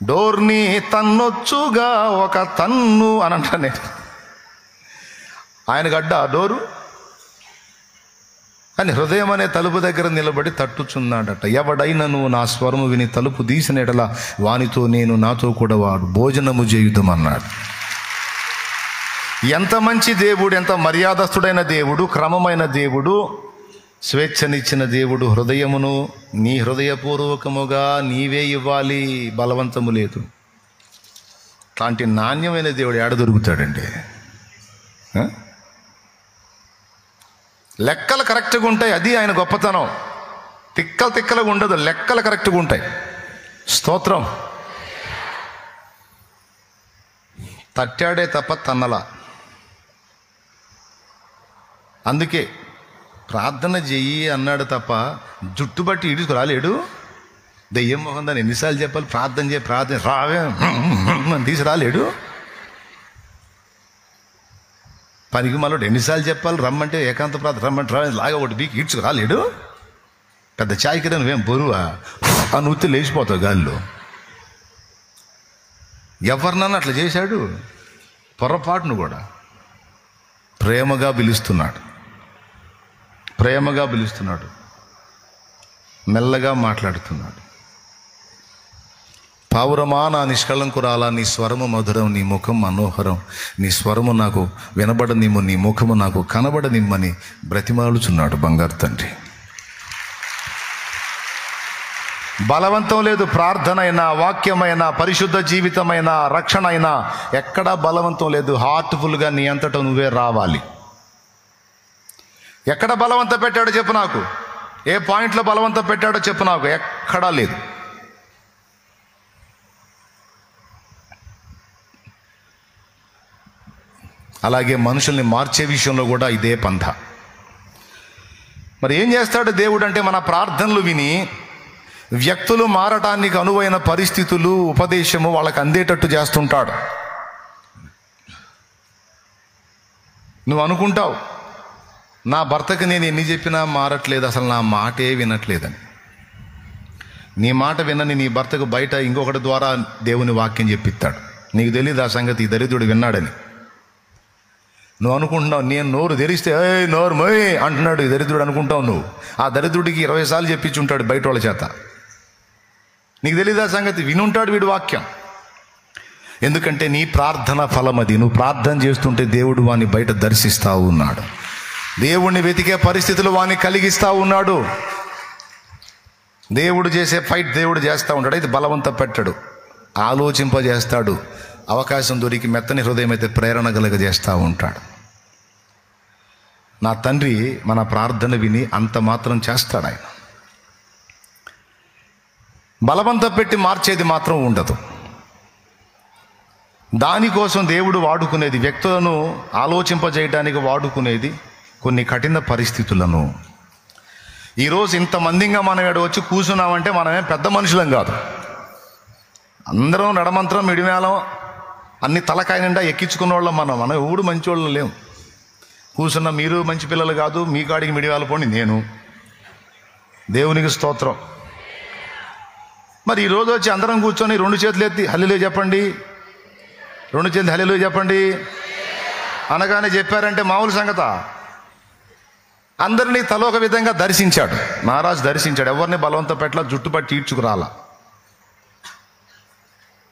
డోర్ని తన్నొచ్చుగా ఒక తన్ను అని అంటా నేను. ఆయన గడ్డ డోరు అని హృదయం అనే తలుపు దగ్గర నిలబడి తట్టుచున్నాడట. ఎవడైనను నా స్వరము విని తలుపు తీసిన ఎడల వానితో నేను, నాతో కూడా వాడు భోజనము చేయుదమన్నాడు. ఎంత మంచి దేవుడు, ఎంత మర్యాదస్తుడైన దేవుడు, క్రమమైన దేవుడు, స్వేచ్ఛనిచ్చిన దేవుడు. హృదయమును నీ హృదయపూర్వకముగా నీవే ఇవ్వాలి, బలవంతము లేదు. అలాంటి నాణ్యమైన దేవుడు ఏడ దొరుకుతాడండి? లెక్కలు కరెక్ట్గా ఉంటాయి, అది ఆయన గొప్పతనం. తిక్కలుగా ఉండదు, లెక్కలు కరెక్ట్గా ఉంటాయి. స్తోత్రం. తట్టాడే తప్ప తన్నలా. అందుకే ప్రార్థన చెయ్యి అన్నాడు తప్ప జుట్టు బట్టి ఈడుకు రాలేడు. దెయ్యం మొహం దాన్ని ఎన్నిసార్లు చెప్పాలి? ప్రార్థన చేయి, ప్రార్థన రావే అని తీసి రాలేడు. పనికి మళ్ళీ ఎన్నిసార్లు చెప్పాలి? రమ్మంటే ఏకాంత ప్రార్థన రమ్మంటే రా, లాగా ఒకటి బీకి ఈడ్చుకు రాలేడు. పెద్ద చాయ్కి నువ్వేం బరువా ఆ నూతి లేచిపోతావు గాలిలో. ఎవరినన్నా అట్లా చేశాడు? పొరపాటును కూడా ప్రేమగా పిలుస్తున్నాడు, ప్రేమగా పిలుస్తున్నాడు, మెల్లగా మాట్లాడుతున్నాడు. పావురమా నా నిష్కళంకురాలా, నీ స్వరము మధురం, నీ ముఖం మనోహరం, నీ స్వరము నాకు వినబడనిమ్ము, నీ ముఖము నాకు కనబడనిమ్మని బ్రతిమాలుచున్నాడు బంగారు తండ్రి. బలవంతం లేదు. ప్రార్థన అయినా, వాక్యమైనా, పరిశుద్ధ జీవితమైన, రక్షణ అయినా ఎక్కడా బలవంతం లేదు. హార్ట్ఫుల్గా నీ అంతటా నువ్వే రావాలి. ఎక్కడ బలవంత పెట్టాడో చెప్పు నాకు. ఏ పాయింట్లో బలవంత పెట్టాడో చెప్పు నాకు. ఎక్కడా లేదు. అలాగే మనుషుల్ని మార్చే విషయంలో కూడా ఇదే పంథ. మరి ఏం చేస్తాడు దేవుడు అంటే, మన ప్రార్థనలు విని వ్యక్తులు మారటానికి అనువైన పరిస్థితులు, ఉపదేశము వాళ్ళకి అందేటట్టు చేస్తుంటాడు. నువ్వు అనుకుంటావు, నా భర్తకి నేను ఎన్ని చెప్పినా మారట్లేదు, అసలు నా మాటే వినట్లేదని. నీ మాట వినని నీ భర్తకు బయట ఇంకొకటి ద్వారా దేవుని వాక్యం చెప్పిస్తాడు. నీకు తెలియదు ఆ సంగతి, ఈ దరిద్రుడు విన్నాడని. నువ్వు అనుకుంటున్నావు నేను నోరు తెరిస్తే ఏయ్ నోరు మొయ్ అంటున్నాడు ఈ దరిద్రుడు అనుకుంటావు. నువ్వు ఆ దరిద్రుడికి 20 సార్లు చెప్పించుంటాడు బయట వాళ్ళ చేత. నీకు తెలీదా సంగతి? వినుంటాడు వీడు వాక్యం. ఎందుకంటే నీ ప్రార్థన ఫలం అది. నువ్వు ప్రార్థన చేస్తుంటే దేవుడు వాని బయట దర్శిస్తూ ఉన్నాడు. దేవుణ్ణి వెతికే పరిస్థితులు వాని కలిగిస్తూ ఉన్నాడు. దేవుడు చేసే ఫైట్ దేవుడు చేస్తూ ఉంటాడు. అయితే బలవంత పెట్టడు, ఆలోచింపజేస్తాడు. అవకాశం దొరికి మెత్తని హృదయం అయితే ప్రేరణ కలుగజేస్తూ ఉంటాడు. నా తండ్రి మన ప్రార్థన విని అంత మాత్రం చేస్తాడు ఆయన. బలవంత పెట్టి మార్చేది మాత్రం ఉండదు. దానికోసం దేవుడు వాడుకునేది, వ్యక్తులను ఆలోచింపజేయడానికి వాడుకునేది కొన్ని కఠిన పరిస్థితులను. ఈరోజు ఇంతమందిగా మనం ఇక్కడ వచ్చి కూర్చున్నామంటే మనమే పెద్ద మనుషులం కాదు. అందరం నడమంత్రం మిడిమేళం అన్ని తలకాయ నిండా ఎక్కించుకున్న వాళ్ళం. మనం ఎవడు మంచి వాళ్ళు లేవు. కూర్చున్న మీరు మంచి పిల్లలు కాదు. మీ కాడికి మిడివేళ పోండి నేను. దేవునికి స్తోత్రం. మరి ఈరోజు వచ్చి అందరం కూర్చొని 2 చేతులు ఎత్తి హల్లెలూయా చెప్పండి, 2 చేతులు హల్లెలూయా చెప్పండి అనగానే చెప్పారంటే మామూలు సంగత? అందరినీ తల ఒక విధంగా దర్శించాడు మహారాజు. దర్శించాడు. ఎవరిని బలవంత పెట్టలా, జుట్టు పట్టి ఈడ్చుకురాలా.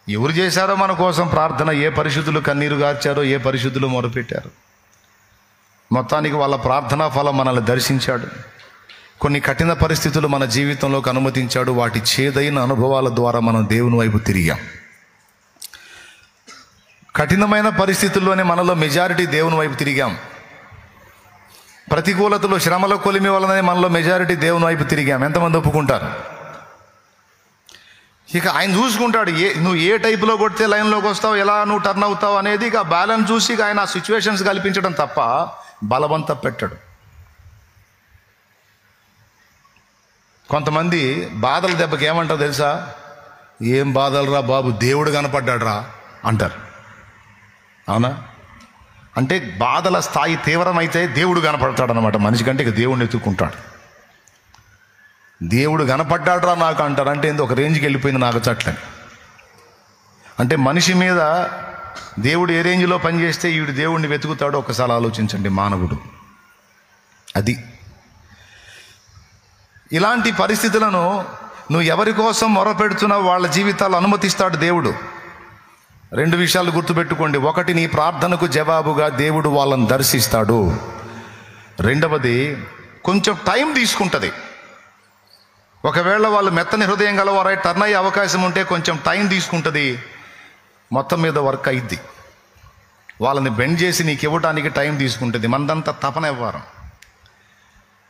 ఎవరు చేశారో మన కోసం ప్రార్థన, ఏ పరిశుద్ధులు కన్నీరు గార్చారో, ఏ పరిశుద్ధులు మొరపెట్టారు, మొత్తానికి వాళ్ళ ప్రార్థనా ఫలం మనల్ని దర్శించాడు. కొన్ని కఠిన పరిస్థితులు మన జీవితంలోకి అనుమతించాడు. వాటి చేదైన అనుభవాల ద్వారా మనం దేవుని వైపు తిరిగాం. కఠినమైన పరిస్థితుల్లోనే మనలో మెజారిటీ దేవుని వైపు తిరిగాం. ప్రతికూలతలు, శ్రమల కొలిమి వలననే మనలో మెజారిటీ దేవుని వైపు తిరిగాం. ఎంతమంది ఒప్పుకుంటారు? ఇక ఆయన చూసుకుంటాడు. నువ్వు ఏ టైపులో కొడితే లైన్లోకి వస్తావు, ఎలా నువ్వు టర్న్ అవుతావు అనేది ఇక బ్యాలెన్స్ చూసి ఇక ఆయన ఆ సిచ్యువేషన్స్ కల్పించడం తప్ప బలవంత పెట్టడు. కొంతమంది బాధల దెబ్బకి ఏమంటారు తెలుసా? ఏం బాధలు రా బాబు, దేవుడు కనపడ్డాడు రా అంటారు. అవునా? అంటే బాధల స్థాయి తీవ్రమైతే దేవుడు కనపడతాడు అనమాట. మనిషి కంటే ఇక దేవుడిని ఎత్తుక్కుంటాడు. దేవుడు కనపడ్డాడు రా నాకు అంటారు. అంటే ఒక రేంజ్కి వెళ్ళిపోయింది నాకు చట్లని. అంటే మనిషి మీద దేవుడు ఏ రేంజ్లో పనిచేస్తే ఈవిడు దేవుడిని వెతుకుతాడో ఒకసారి ఆలోచించండి మానవుడు. అది ఇలాంటి పరిస్థితులను నువ్వు ఎవరి కోసం మొరపెడుతున్నావు వాళ్ళ జీవితాలు అనుమతిస్తాడు దేవుడు. 2 విషయాలు గుర్తుపెట్టుకోండి. ఒకటి, నీ ప్రార్థనకు జవాబుగా దేవుడు వాళ్ళని దర్శిస్తాడు. రెండవది, కొంచెం టైం తీసుకుంటుంది. ఒకవేళ వాళ్ళు మెత్తని హృదయం గలవారై టర్న్ అయ్యే అవకాశం ఉంటే కొంచెం టైం తీసుకుంటుంది. మొత్తం మీద వర్క్ అయింది. వాళ్ళని బెండ్ చేసి నీకు ఇవ్వడానికి టైం తీసుకుంటుంది. మనదంతా తపన ఇవ్వరు,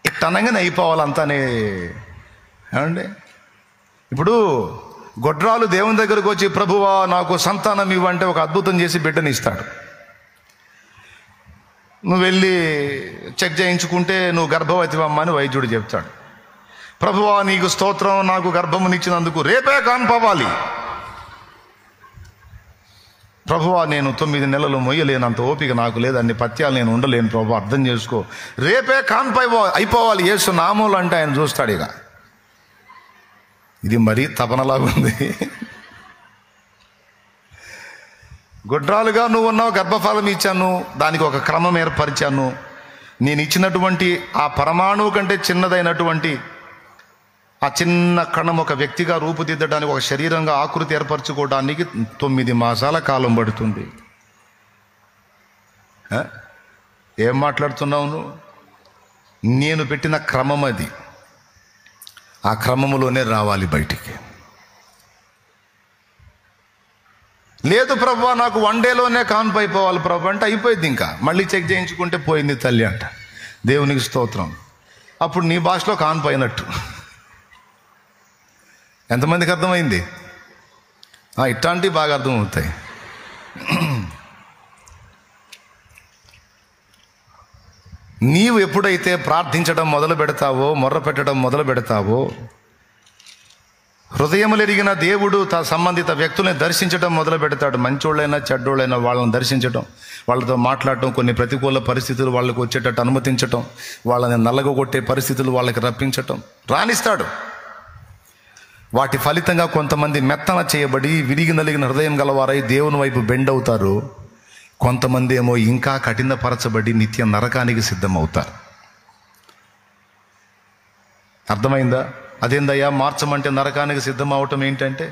ఇట్టనగానే అయిపోవాలంతానే. ఏమండి, ఇప్పుడు గొడ్రాలు దేవుని దగ్గరకు వచ్చి ప్రభువా నాకు సంతానం ఇవ్వంటే ఒక అద్భుతం చేసి బిడ్డని ఇస్తాడు. నువ్వు వెళ్ళి చెక్ చేయించుకుంటే నువ్వు గర్భవతివమ్మ అని వైద్యుడు చెప్తాడు. ప్రభువా నీకు స్తోత్రం, నాకు గర్భమునిచ్చినందుకు రేపే కాన్పవ్వాలి. ప్రభువా నేను 9 నెలలు మొయ్యలేనంత ఓపిక నాకు లేదు, అన్ని పత్యాలు నేను ఉండలేను ప్రభు, అర్థం చేసుకో, రేపే అయిపోవాలి యేసు నామూలు అంటే ఆయన చూస్తాడు. ఇక ఇది మరీ తపనలాగుంది. గొడ్రాలుగా నువ్వు ఉన్నావు, గర్భఫలం ఇచ్చాను, దానికి ఒక క్రమం ఏర్పరిచాను. నేను ఇచ్చినటువంటి ఆ పరమాణువు కంటే చిన్నదైనటువంటి ఆ చిన్న కణం ఒక వ్యక్తిగా రూపుదిద్దడానికి, ఒక శరీరంగా ఆకృతి ఏర్పరచుకోవడానికి 9 మాసాల కాలం పడుతుంది. ఏం మాట్లాడుతున్నావు నువ్వు? నేను పెట్టిన క్రమం అది. ఆ క్రమములోనే రావాలి బయటికి. లేదు ప్రభువా నాకు 1 డేలోనే కాన్పు అయిపోవాలి ప్రభు అంటే అయిపోయింది. ఇంకా మళ్ళీ చెక్ చేయించుకుంటే పోయింది తల్లి అంట. దేవునికి స్తోత్రం. అప్పుడు నీ భాషలో కాన్పు అయినట్టు. ఎంతమందికి అర్థమైంది? ఇట్లాంటివి బాగా అర్థమవుతాయి. నీవు ఎప్పుడైతే ప్రార్థించడం మొదలు పెడతావో, మొర్ర పెట్టడం మొదలు పెడతావో, హృదయములెరిగిన దేవుడు సంబంధిత వ్యక్తుల్ని దర్శించడం మొదలు పెడతాడు. మంచోళ్ళైనా చెడ్డోళ్ళైనా వాళ్ళని దర్శించడం, వాళ్ళతో మాట్లాడటం, కొన్ని ప్రతికూల పరిస్థితులు వాళ్ళకు వచ్చేటట్టు అనుమతించటం, వాళ్ళని నల్లగొట్టే పరిస్థితులు వాళ్ళకి రప్పించటం రాణిస్తాడు. వాటి ఫలితంగా కొంతమంది మెత్తన చేయబడి విరిగి నలిగిన హృదయం గలవారై దేవుని వైపు బెండ్ అవుతారు. కొంతమంది ఏమో ఇంకా కఠినపరచబడి నిత్య నరకానికి సిద్ధమవుతారు. అర్థమైందా? అదేందయ్యా మార్చమంటే నరకానికి సిద్ధం అవటం ఏంటంటే,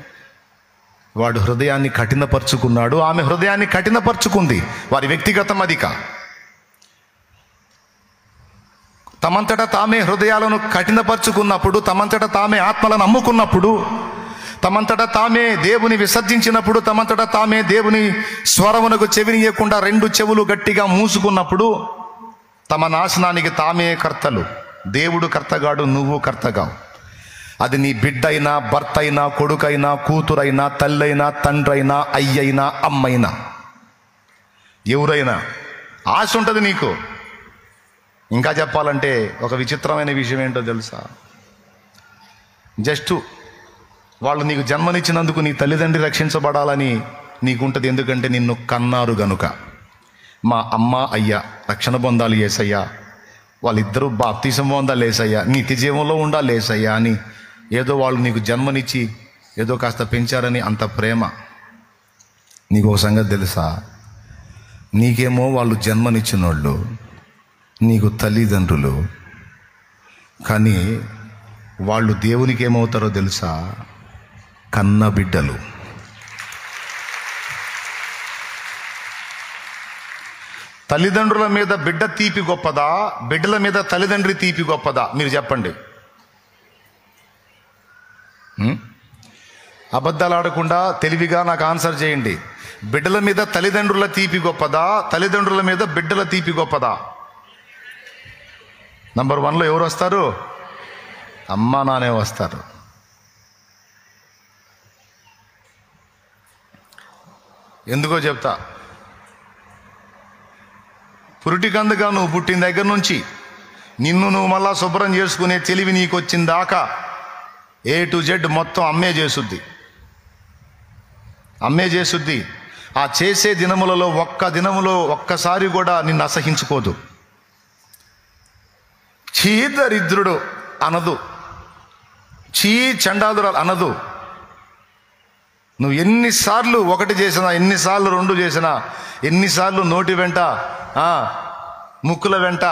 వాడు హృదయాన్ని కఠినపరుచుకున్నాడు, ఆమె హృదయాన్ని కఠినపరుచుకుంది. వారి వ్యక్తిగతం అధిక తమంతటా తామే హృదయాలను కఠినపరుచుకున్నప్పుడు, తమంతటా తామే ఆత్మలను అమ్ముకున్నప్పుడు, తమంతటా తామే దేవుని విసర్జించినప్పుడు, తమంతటా తామే దేవుని స్వరమునకు చెవినియకుండా రెండు చెవులు గట్టిగా మూసుకున్నప్పుడు, తమ నాశనానికి తామే కర్తలు. దేవుడు కర్తగాడు, నువ్వు కర్తగావు. అది నీ బిడ్డైనా, భర్త అయినా, కొడుకైనా, కూతురైనా, తల్లైనా, తండ్రైనా, అయ్యైనా, అమ్మైనా, ఎవరైనా ఆశ ఉంటుంది నీకు. ఇంకా చెప్పాలంటే ఒక విచిత్రమైన విషయం ఏంటో తెలుసా? జస్ట్ వాళ్ళు నీకు జన్మనిచ్చినందుకు నీ తల్లిదండ్రి రక్షించబడాలని నీకుంటుంది. ఎందుకంటే నిన్ను కన్నారు గనుక. మా అమ్మ అయ్య రక్షణ పొందాలి యేసయ్యా, వాళ్ళిద్దరూ బాప్తిసం పొందాలి యేసయ్యా, నిత్య జీవంలో ఉండాలి యేసయ్యా అని ఏదో వాళ్ళు నీకు జన్మనిచ్చి ఏదో కాస్త పెంచారని అంత ప్రేమ. నీకు ఒక సంగతి తెలుసా? నీకేమో వాళ్ళు జన్మనిచ్చిన వాళ్ళు, నీకు తల్లిదండ్రులు, కానీ వాళ్ళు దేవునికి ఏమవుతారో తెలుసా? కన్న బిడ్డలు. తల్లిదండ్రుల మీద బిడ్డ తీపి గొప్పదా, బిడ్డల మీద తల్లిదండ్రి తీపి గొప్పదా? మీరు చెప్పండి. అబద్ధాలు ఆడకుండా తెలివిగా నాకు ఆన్సర్ చేయండి. బిడ్డల మీద తల్లిదండ్రుల తీపి గొప్పదా, తల్లిదండ్రుల మీద బిడ్డల తీపి గొప్పదా? నంబర్ 1లో ఎవరు వస్తారు? అమ్మా నానే వస్తారు. ఎందుకో చెప్తా. పురిటికందుగా నువ్వు పుట్టిన దగ్గర నుంచి నిన్ను నువ్వు మళ్ళా శుభ్రం చేసుకునే తెలివి నీకు వచ్చిన దాకా A to Z మొత్తం అమ్మే చేసుద్ది, అమ్మే చేసుద్ది. ఆ చేసే దినములలో ఒక్కసారి కూడా నిన్ను అసహించుకోదు. చీ దరిద్రుడు అనదు, చీ చండాలురాలు అనదు. నువ్వు ఎన్నిసార్లు ఒకటి చేసినా, ఎన్నిసార్లు రెండు చేసినా, ఎన్నిసార్లు నోటి వెంట ముక్కుల వెంట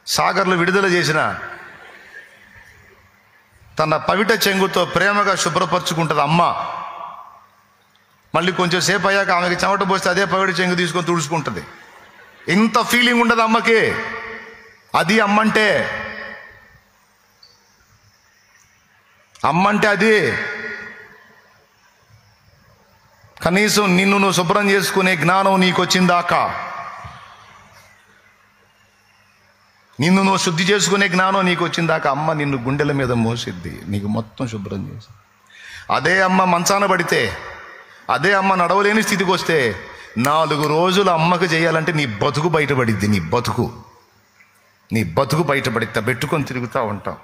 సాగర్లు విడుదల చేసిన, తన పవిట చెంగుతో ప్రేమగా శుభ్రపరచుకుంటుంది అమ్మ. మళ్ళీ కొంచెం సేపు అయ్యాక ఆమెకి చెమట పోస్తే అదే పవిట చెంగు తీసుకొని తుడుచుకుంటుంది. ఇంత ఫీలింగ్ ఉండదు అమ్మకి. అది అమ్మంటే. అమ్మంటే అది. కనీసం నిన్ను నువ్వు శుభ్రం చేసుకునే జ్ఞానం నీకు వచ్చిందాకా, నిన్ను నువ్వు శుద్ధి చేసుకునే జ్ఞానం నీకు వచ్చిందాకా అమ్మ నిన్ను గుండెల మీద మోసిద్ది, నీకు మొత్తం శుభ్రం చేసి. అదే అమ్మ మంచాన పడితే, అదే అమ్మ నడవలేని స్థితికి వస్తే 4 రోజులు అమ్మకు చేయాలంటే నీ బతుకు బయటపడిద్ది. నీ బతుకు బయటపడి పెట్టుకొని తిరుగుతూ ఉంటావు,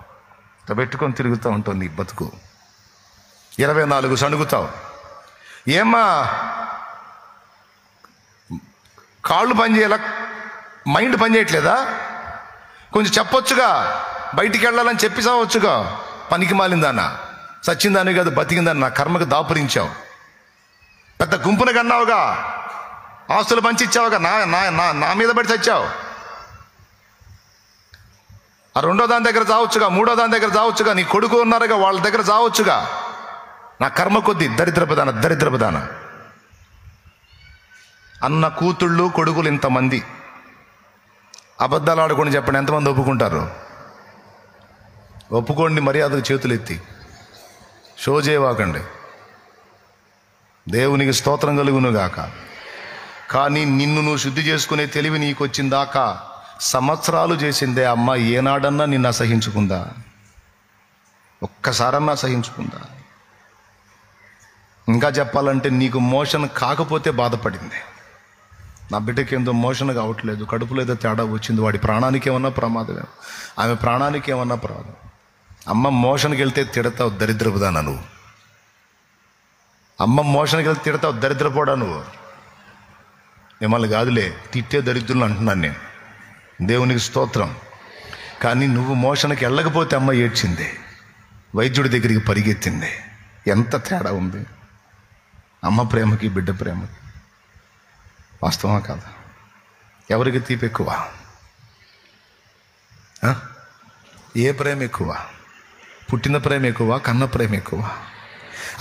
నీ బతుకు 24 సణుగుతావు. ఏమ్మా కాళ్ళు పని చేయాల, మైండ్ పని చేయట్లేదా? కొంచెం చెప్పొచ్చుగా, బయటికి వెళ్ళాలని చెప్పి సావచ్చుగా. పనికి మాలిందానా, సచ్చిందాని కాదు బతికిందాన్ని నా కర్మకు దాపురించావు. పెద్ద గుంపును కన్నావుగా, ఆస్తులు పంచిచ్చావుగా, నా మీద పడి చచ్చావు. ఆ 2వ దాని దగ్గర చావచ్చుగా, 3వ దాని దగ్గర చావచ్చుగా, నీ కొడుకు ఉన్నారుగా వాళ్ళ దగ్గర చావచ్చుగా. నా కర్మ కొద్ది దరిద్రపదాన అన్న కూతుళ్ళు కొడుకులు ఇంతమంది. అబద్ధాలు ఆడుకొని చెప్పండి, ఎంతమంది ఒప్పుకుంటారు? ఒప్పుకోండి, మర్యాదకు చేతులు ఎత్తి. షో చేయవాకండి. దేవునికి స్తోత్రం కలుగునుగాక. కానీ నిన్ను నువ్వు శుద్ధి చేసుకునే తెలివి నీకు వచ్చిందాకా సంవత్సరాలు చేసిందే అమ్మ ఏనాడన్నా నిన్ను అసహించుకుందా? ఒక్కసారన్నా అసహించుకుందా? ఇంకా చెప్పాలంటే నీకు మోషన్ కాకపోతే బాధపడింది. నా బిడ్డకి ఏందో మోషన్ కావట్లేదు, కడుపులో ఏదో తేడా వచ్చింది, వాడి ప్రాణానికి ఏమన్నా ప్రమాదమే, ఆమె ప్రాణానికి ఏమన్నా ప్రమాదం. అమ్మ మోషన్కి వెళ్తే తిడతావు, దరిద్రపుదానా నువ్వు. అమ్మ మోషన్కి వెళ్తే తిడతావు, దరిద్రపోడా నువ్వు. మిమ్మల్ని కాదులే, తిట్టే దరిద్రులు అంటున్నాను నేను. దేవునికి స్తోత్రం. కానీ నువ్వు మోషన్కి వెళ్ళకపోతే అమ్మ ఏడ్చింది, వైద్యుడి దగ్గరికి పరిగెత్తింది. ఎంత తేడా ఉంది అమ్మ ప్రేమకి బిడ్డ ప్రేమకి. వాస్తవమా కాదా? ఎవరికి తీపి ఎక్కువ? ఏ ప్రేమ ఎక్కువ? పుట్టిన ప్రేమ ఎక్కువ, కన్న ప్రేమ ఎక్కువ?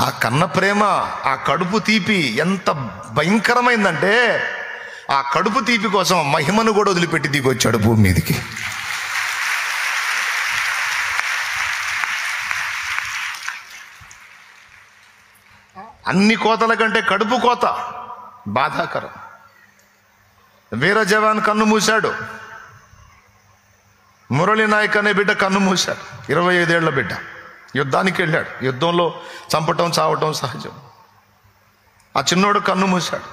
ఆ కన్న ప్రేమ, ఆ కడుపు తీపి ఎంత భయంకరమైందంటే ఆ కడుపు తీపి కోసం మహిమను కూడా వదిలిపెట్టి దిగొచ్చాడు భూమి మీదకి. అన్ని కోతల కంటే కడుపు కోత బాధాకరం. వీర జవాన్ కన్ను మూశాడు. మురళీ నాయక్ అనే బిడ్డ కన్ను మూశాడు. 25 ఏళ్ల బిడ్డ యుద్ధానికి వెళ్ళాడు. యుద్ధంలో చంపటం చావటం సహజం. ఆ చిన్నోడు కన్ను మూశాడు.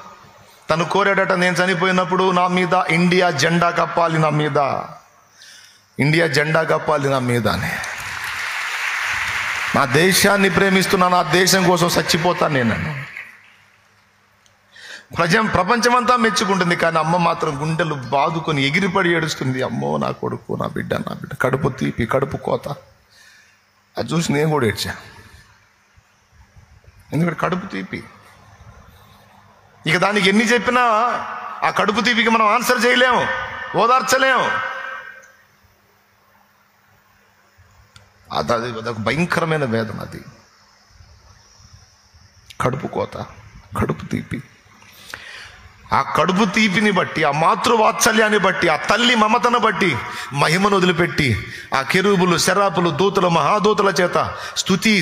తను కోరాడట, నేను చనిపోయినప్పుడు నా మీద ఇండియా జెండా కప్పాలి, నా మీద ఇండియా జెండా కప్పాలి నా మీద అని. నా దేశాన్ని ప్రేమిస్తున్నా, నా దేశం కోసం చచ్చిపోతాను నేను. ప్రపంచమంతా మెచ్చుకుంటుంది, కానీ అమ్మ మాత్రం గుండెలు బాదుకొని ఎగిరిపడి ఏడుస్తుంది. అమ్మో నా కొడుకు, నా బిడ్డ, నా బిడ్డ. కడుపు తీపి, కడుపు కోత. అది చూసి నేను కూడా ఏడ్చా. ఎందుకంటే కడుపు తీపి. ఇక దానికి ఎన్ని చెప్పినా ఆ కడుపు తీపికి మనం ఆన్సర్ చేయలేము, ఓదార్చలేము. అదొక భయంకరమైన వేదన. అది కడుపు కోత, కడుపు తీపి. ఆ కడుపు తీపిని బట్టి, ఆ మాతృవాత్సల్యాన్ని బట్టి, ఆ తల్లి మమతను బట్టి మహిమను వదిలిపెట్టి ఆ కెరూబులు, శరాపులు, దూతలు, మహాదూతల చేత స్తుతి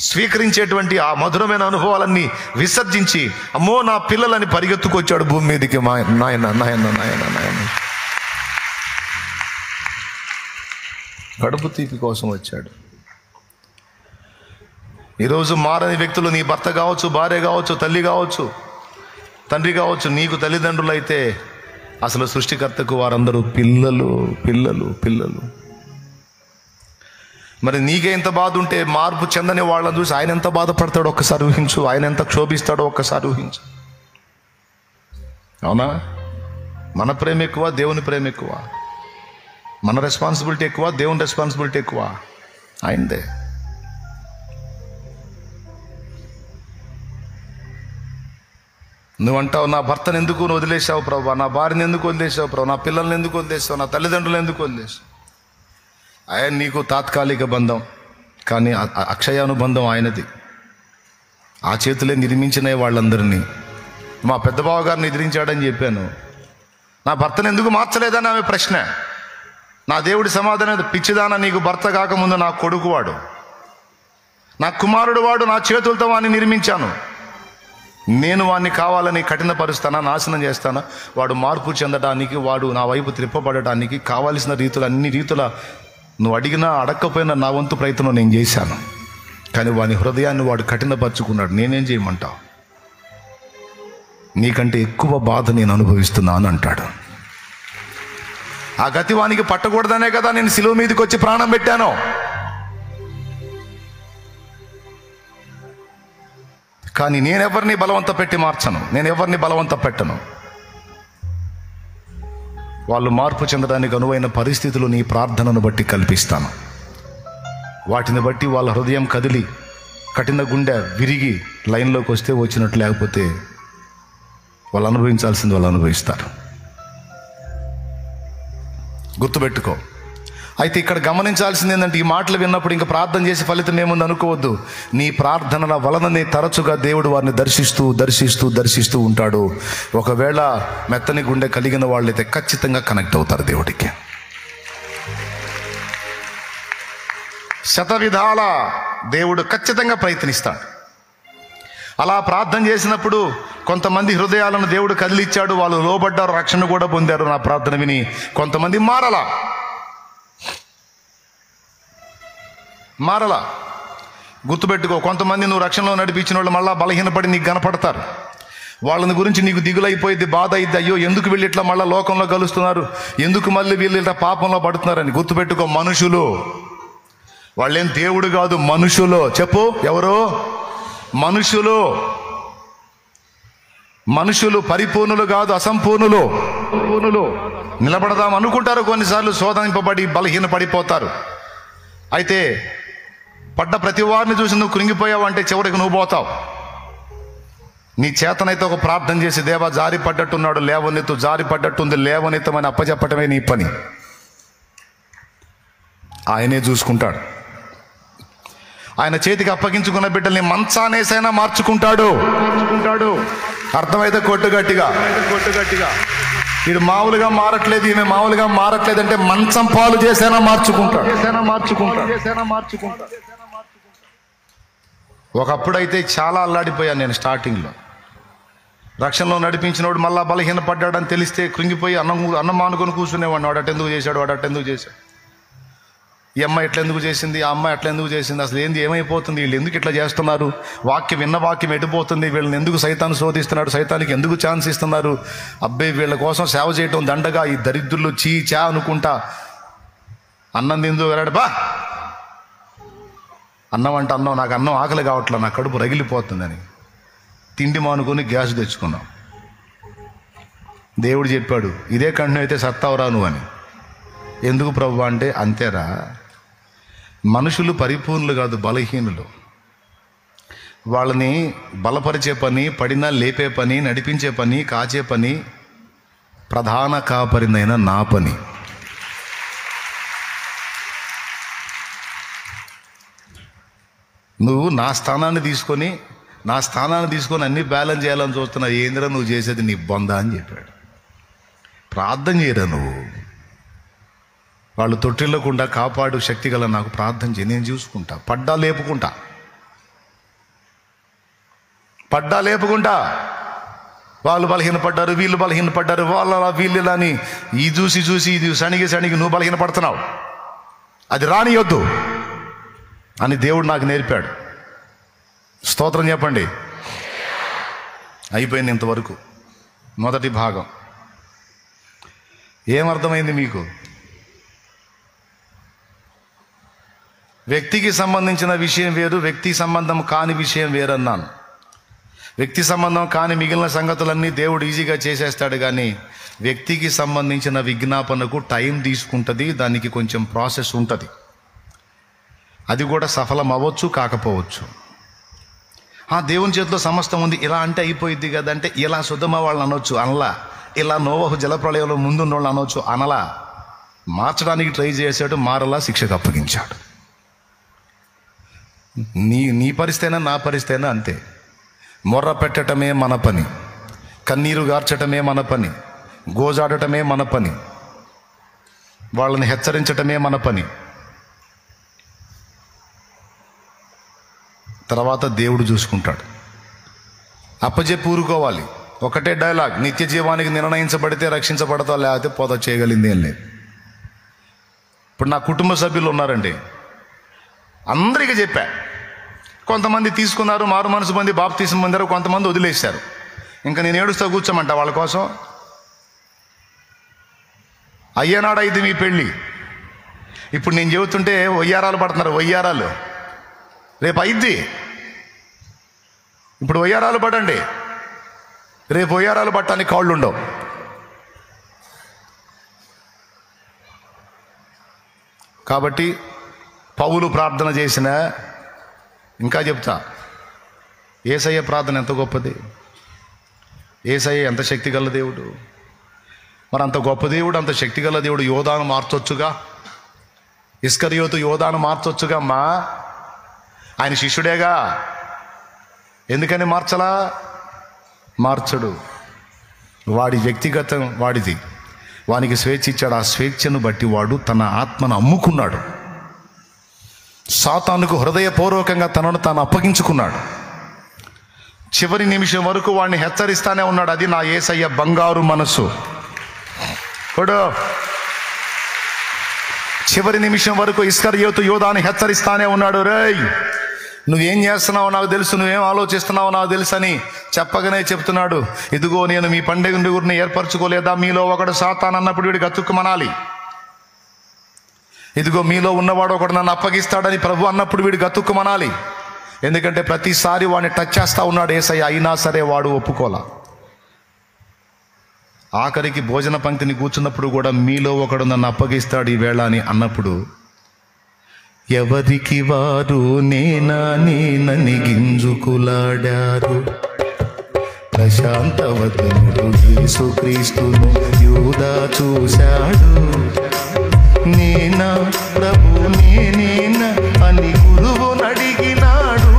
స్వీకరించేటువంటి ఆ మధురమైన అనుభవాలన్నీ విసర్జించి అమ్మో నా పిల్లలని పరిగెత్తుకొచ్చాడు భూమి మీదకి. నాయన నాయన నాయన నాయన కడుపు తీపి కోసం వచ్చాడు. ఈరోజు మారని వ్యక్తులు, నీ భర్త కావచ్చు, భార్య కావచ్చు, తల్లి కావచ్చు, తండ్రి కావచ్చు, నీకు తల్లిదండ్రులు అయితే అసలు సృష్టికర్తకు వారందరూ పిల్లలు పిల్లలు పిల్లలు. మరి నీకే ఎంత బాధ ఉంటే మార్పు చెందని వాళ్ళని చూసి ఆయన ఎంత బాధపడతాడో ఒక్కసారి ఊహించు. ఆయన ఎంత క్షోభిస్తాడో ఒక్కసారి ఊహించు. అవునా? మన ప్రేమ ఎక్కువ, దేవుని ప్రేమ ఎక్కువ? మన రెస్పాన్సిబిలిటీ ఎక్కువ, దేవుని రెస్పాన్సిబిలిటీ ఎక్కువ? ఆయనదే. నువ్వు అంటావు, నా భర్తను ఎందుకు నువ్వు వదిలేసావు ప్రభా, నా భార్యను ఎందుకు వదిలేసావు ప్రభా, నా పిల్లల్ని ఎందుకు వదిలేసావు, నా తల్లిదండ్రులు ఎందుకు వదిలేసావు? ఆయన నీకు తాత్కాలిక బంధం, కానీ అక్షయానుబంధం ఆయనది. ఆ చేతులే నిర్మించిన వాళ్ళందరినీ. మా పెద్ద బావ గారిని ఎదిరించాడని చెప్పాను. నా భర్తను ఎందుకు మార్చలేదని ఆమె ప్రశ్న. నా దేవుడి సమాధానం, పిచ్చిదాన, నీకు భర్త కాకముందు నా కొడుకు వాడు, నా కుమారుడు వాడు, నా చేతులతో వాడిని నిర్మించాను. నేను వాడిని కావాలని కఠినపరుస్తానా, నాశనం చేస్తానా? వాడు మార్పు చెందడానికి, వాడు నా వైపు త్రిప్పబడటానికి కావాల్సిన రీతులు, అన్ని రీతుల నువ్వు అడిగినా అడగకపోయినా నా వంతు ప్రయత్నం నేను చేశాను. కానీ వాని హృదయాన్ని వాడు కఠినపరుచుకున్నాడు. నేనేం చేయమంటావు? నీకంటే ఎక్కువ బాధ నేను అనుభవిస్తున్నాను అంటాడు. ఆ గతి వానికి పట్టకూడదనే కదా నేను శిలువ మీదకి వచ్చి ప్రాణం పెట్టాను. కానీ నేనెవరిని బలవంత పెట్టి మార్చను, నేను ఎవరిని బలవంత పెట్టను. వాళ్ళు మార్పు చెందడానికి అనువైన పరిస్థితులు నీ ప్రార్థనను బట్టి కల్పిస్తాను. వాటిని బట్టి వాళ్ళ హృదయం కదిలి కఠిన గుండె విరిగి లైన్లోకి వస్తే వచ్చినట్టు, లేకపోతే వాళ్ళు అనుభవించాల్సింది వాళ్ళు అనుభవిస్తారు. గుర్తుపెట్టుకో. అయితే ఇక్కడ గమనించాల్సింది ఏంటంటే, ఈ మాటలు విన్నప్పుడు ఇంకా ప్రార్థన చేసి ఫలితం ఏముంది అనుకోవద్దు. నీ ప్రార్థనల వలననే తరచుగా దేవుడు వారిని దర్శిస్తూ దర్శిస్తూ దర్శిస్తూ ఉంటాడు. ఒకవేళ మెత్తని గుండె కలిగిన వాళ్ళైతే ఖచ్చితంగా కనెక్ట్ అవుతారు దేవుడికి. శతవిధాల దేవుడు ఖచ్చితంగా ప్రయత్నిస్తాడు. అలా ప్రార్థన చేసినప్పుడు కొంతమంది హృదయాలను దేవుడు కదిలిచ్చాడు, వాళ్ళు లోబడ్డారు, రక్షణ కూడా పొందారు నా ప్రార్థన విని. కొంతమంది మారలా. గుర్తుపెట్టుకో, కొంతమంది నువ్వు రక్షణలో నడిపించిన వాళ్ళు మళ్ళా బలహీనపడి నీకు కనపడతారు. వాళ్ళని గురించి నీకు దిగులైపోయింది, బాధ అయింది. అయ్యో ఎందుకు వీళ్ళు ఇట్లా మళ్ళీ లోకంలో కలుస్తున్నారు, ఎందుకు మళ్ళీ వీళ్ళు ఇట్లా పాపంలో పడుతున్నారని. గుర్తుపెట్టుకో, మనుషులు, వాళ్ళేం దేవుడు కాదు, మనుషులు. చెప్పు, ఎవరు? మనుషులు. మనుషులు పరిపూర్ణులు కాదు, అసంపూర్ణులు. నిలబడదాం అనుకుంటారు, కొన్నిసార్లు శోధింపబడి బలహీన పడిపోతారు. అయితే పడ్డ ప్రతి వారిని చూసి నువ్వు కృంగిపోయావు అంటే చివరికి నువ్వు పోతావు. నీ చేతనైతే ఒక ప్రార్థన చేసి, దేవా జారి పడ్డట్టున్నాడు లేవనెత్తు, జారి పడ్డట్టుంది లేవనెత్తమని అప్పచెప్పటమే నీ పని. ఆయనే చూసుకుంటాడు. ఆయన చేతికి అప్పగించుకున్న బిడ్డల్ని మంచానేసైనా మార్చుకుంటాడు. అర్థమైతే కొట్టు గట్టిగా. వీడు మామూలుగా మారట్లేదు, ఈమె మామూలుగా మారట్లేదు అంటే మంచం పాలు చేసైనా మార్చుకుంటాడు. ఒకప్పుడైతే చాలా అల్లాడిపోయాను నేను స్టార్టింగ్లో. రక్షణలో నడిపించినోడు మళ్ళా బలహీనపడ్డాడని తెలిస్తే కృంగిపోయి అన్నం మానుకొని కూర్చునేవాడిని. వాడు అటెందుకు చేశాడు, వాడు అటెందుకు చేశాడు, ఈ అమ్మాయి ఎట్లెందుకు చేసింది, ఆ అమ్మాయి ఎట్లెందుకు చేసింది, అసలు ఏంది ఏమైపోతుంది, వీళ్ళు ఎందుకు ఇట్లా చేస్తున్నారు, వాక్యం విన్న వాక్యం ఎడిపోతుంది, వీళ్ళని ఎందుకు సైతాన్ని శోధిస్తున్నాడు, సైతానికి ఎందుకు ఛాన్స్ ఇస్తున్నారు, అబ్బాయి వీళ్ళ కోసం సేవ చేయటం దండగా, ఈ దరిద్రులు చా అనుకుంటా అన్నం తిందు వెళ్ళాడు. బా అన్నం అంటే అన్నం, నాకు అన్నం ఆకలి కావట్లే, నా కడుపు రగిలిపోతుందని తిండి మానుకొని గ్యాస్ తెచ్చుకున్నాం. దేవుడు చెప్పాడు, ఇదే కంటిన్యూ అయితే సత్తావురా నువ్వు అని. ఎందుకు ప్రభు అంటే, అంతేరా, మనుషులు పరిపూర్ణులు కాదు, బలహీనులు. వాళ్ళని బలపరిచే పని, పడినా లేపే పని, నడిపించే పని, కాచే పని ప్రధాన కాపరినైన నా పని. నువ్వు నా స్థానాన్ని తీసుకొని అన్ని బ్యాలెన్స్ చేయాలని చూస్తున్నావు. ఏందిరా నువ్వు చేసేది, నీ బొంద అని చెప్పాడు. ప్రార్థన చేయరా నువ్వు, వాళ్ళు తొట్టిల్లకుండా కాపాడు శక్తి గల నాకు ప్రార్థన చేయి, నేను చూసుకుంటా. పడ్డా లేపుకుంటా. వాళ్ళు బలహీనపడ్డారు, వీళ్ళు బలహీనపడ్డారు, వీళ్ళు అని ఈ చూసి ఇది సణిగి నువ్వు బలహీనపడుతున్నావు, అది రానియొద్దు అని దేవుడు నాకు నేర్పాడు. స్తోత్రం చెప్పండి. అయిపోయింది ఇంతవరకు మొదటి భాగం. ఏమర్థమైంది మీకు? వ్యక్తికి సంబంధించిన విషయం వేరు, వ్యక్తి సంబంధం కాని విషయం వేరన్నాను. వ్యక్తి సంబంధం కాని మిగిలిన సంగతులన్నీ దేవుడు ఈజీగా చేసేస్తాడు, కానీ వ్యక్తికి సంబంధించిన విజ్ఞాపనకు టైం తీసుకుంటుంది, దానికి కొంచెం ప్రాసెస్ ఉంటుంది. అది కూడా సఫలం అవ్వచ్చు, కాకపోవచ్చు. దేవుని చేతిలో సమస్తం ఉంది, ఇలా అంటే అయిపోయింది కదంటే, ఇలా సుధమ వాళ్ళని అనొచ్చు, అనలా. ఇలా నోవహు జలప్రళయంలో ముందున్న వాళ్ళు అనొచ్చు, అనలా. మార్చడానికి ట్రై చేశాడు, మారలా, శిక్షకు అప్పగించాడు. నీ పరిస్థితి నా పరిస్థితి అంతే. మొర్ర పెట్టడమే మన పని, కన్నీరు గార్చటమే మన పని, గోజాడటమే మన పని, వాళ్ళని హెచ్చరించటమే మన పని. తర్వాత దేవుడు చూసుకుంటాడు. అప్పచెప్పి ఊరుకోవాలి. ఒకటే డైలాగ్, నిత్య జీవానికి నిర్ణయించబడితే రక్షించబడతా, లేకపోతే పోతా, చేయగలిగింది ఏం లేదు. ఇప్పుడు నా కుటుంబ సభ్యులు ఉన్నారండి, అందరికీ చెప్పా. కొంతమంది తీసుకున్నారు, మారు మనసు మంది బాప్తీసం పొందారు, కొంతమంది వదిలేశారు. ఇంకా నేను ఏడుస్తా కూర్చోమంట వాళ్ళ కోసం. అయ్యేనాడు అయితే మీ పెళ్ళి. ఇప్పుడు నేను చెబుతుంటే వయ్యారాలు పడుతున్నారు, వయ్యారాలు. రేపు అయిద్ది. ఇప్పుడు వయ్యారాలు పడండి, రేపు వయ్యారాలు పట్టడానికి కాళ్ళు ఉండవు. కాబట్టి పౌలు ప్రార్థన చేసిన, ఇంకా చెప్తా, యేసయ్య ప్రార్థన ఎంత గొప్పది, యేసయ్య ఎంత శక్తి గల దేవుడు. మరి అంత గొప్ప దేవుడు, అంత శక్తి గల దేవుడు యోధాను మార్చొచ్చుగా, ఇస్కరియోతు యోధాను మార్చొచ్చుగా. ఆయన శిష్యుడేగా, ఎందుకని మార్చలా? మార్చడు. వాడి వ్యక్తిగతం వాడిది, వానికి స్వేచ్ఛ ఇచ్చాడు. ఆ స్వేచ్ఛను బట్టి వాడు తన ఆత్మను అమ్ముకున్నాడు, సాతానుకు హృదయపూర్వకంగా తనను తాను అప్పగించుకున్నాడు. చివరి నిమిషం వరకు వాడిని హెచ్చరిస్తానే ఉన్నాడు. అది నా యేసయ్య బంగారు మనసు. చివరి నిమిషం వరకు ఇస్కరియోతు యోధాను హెచ్చరిస్తానే ఉన్నాడు. రేయ్, నువ్వేం చేస్తున్నావో నాకు తెలుసు, నువ్వేం ఆలోచిస్తున్నావో నాకు తెలుసు అని చెప్పగానే చెప్తున్నాడు, ఇదిగో నేను మీ పండుగ గురిని ఏర్పరచుకోలేదా, మీలో ఒకడు సాతాను అన్నప్పుడు వీడికి అతుక్కుమనాలి. ఇదిగో మీలో ఉన్నవాడు ఒకడు నన్ను అప్పగిస్తాడని ప్రభు అన్నప్పుడు వీడికి అతుక్కుమనాలి. ఎందుకంటే ప్రతిసారి వాడిని టచ్ చేస్తూ ఉన్నాడు యేసయ్య, అయినా సరే వాడు ఒప్పుకోలా. ఆఖరికి భోజన పంక్తిని కూర్చున్నప్పుడు కూడా మీలో ఒకడు నన్ను అప్పగిస్తాడు ఈ వేళ అని అన్నప్పుడు, ఎవరికి వారు నేనని గింజుకులాడారు. ప్రశాంతవదనుడు యేసుక్రీస్తును యూదా చూశాడు. నేనా ప్రభు నేనేనా అని గురువును అడిగినాడు.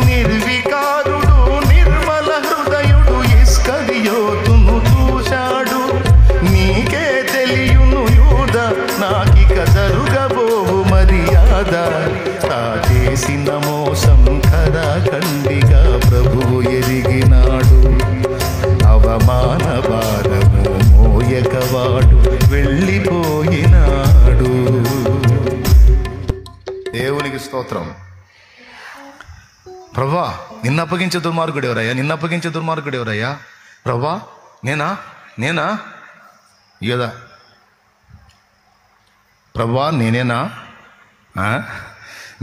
నిర్వికారుడు నిర్మల హృదయుడు ఇస్కరియోతును చూశాడు. నీకే తెలియును యూదా నాకిక జరుగబోవు మర్యాద. తా చేసిన మోసం ఖరాఖండిగా ప్రభువు ఎరిగినాడు. అవమాన భారము మోయకవాడు వెళ్ళిపోయినాడు. దేవునికి స్తోత్రం. ప్రభా నిన్ను అప్పగించే దుర్మార్గుడు ఎవరయ్యా? నిన్ను అప్పగించే దుర్మార్గుడు ఎవరయ్యా? ప్రభా నేనా యోదా ప్రభా నేనేనా?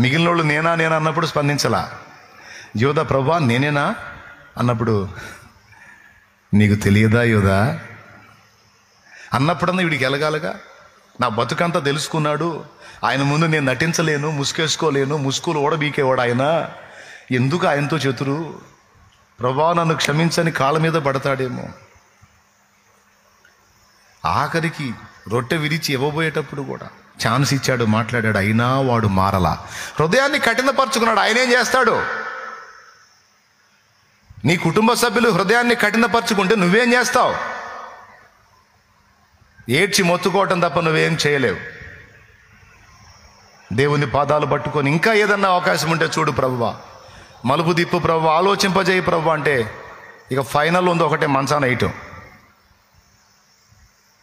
మిగిలిన వాళ్ళు నేనా అన్నప్పుడు స్పందించలా. యోదా ప్రభా నేనేనా అన్నప్పుడు నీకు తెలియదా యోదా అన్నప్పుడన్నా వీడికి ఎలగాలగా. నా బతుకంతా తెలుసుకున్నాడు. ఆయన ముందు నేను నటించలేను, ముసుకేసుకోలేను, ముసుగులు ఓడబీకేవాడు ఆయన. ఎందుకు ఆయనతో చతురు? ప్రభా నన్ను క్షమించని కాళ్ళ మీద పడతాడేమో. ఆఖరికి రొట్టె విరిచి ఇవ్వబోయేటప్పుడు కూడా ఛాన్స్ ఇచ్చాడు, మాట్లాడాడు. అయినా వాడు మారలా. హృదయాన్ని కఠినపరుచుకున్నాడు. ఆయన ఏం చేస్తాడు? నీ కుటుంబ సభ్యులు హృదయాన్ని కఠినపరుచుకుంటే నువ్వేం చేస్తావు? ఏడ్చి మొత్తుకోవటం తప్ప నువ్వేం చేయలేవు. దేవుని పాదాలు పట్టుకొని ఇంకా ఏదన్నా అవకాశం ఉంటే చూడు ప్రభువా, మలుపు దిప్పు ప్రభువా, ఆలోచింపజేయి ప్రభువా అంటే ఇక ఫైనల్ ఉంది ఒకటే, మంచాన వేయటం.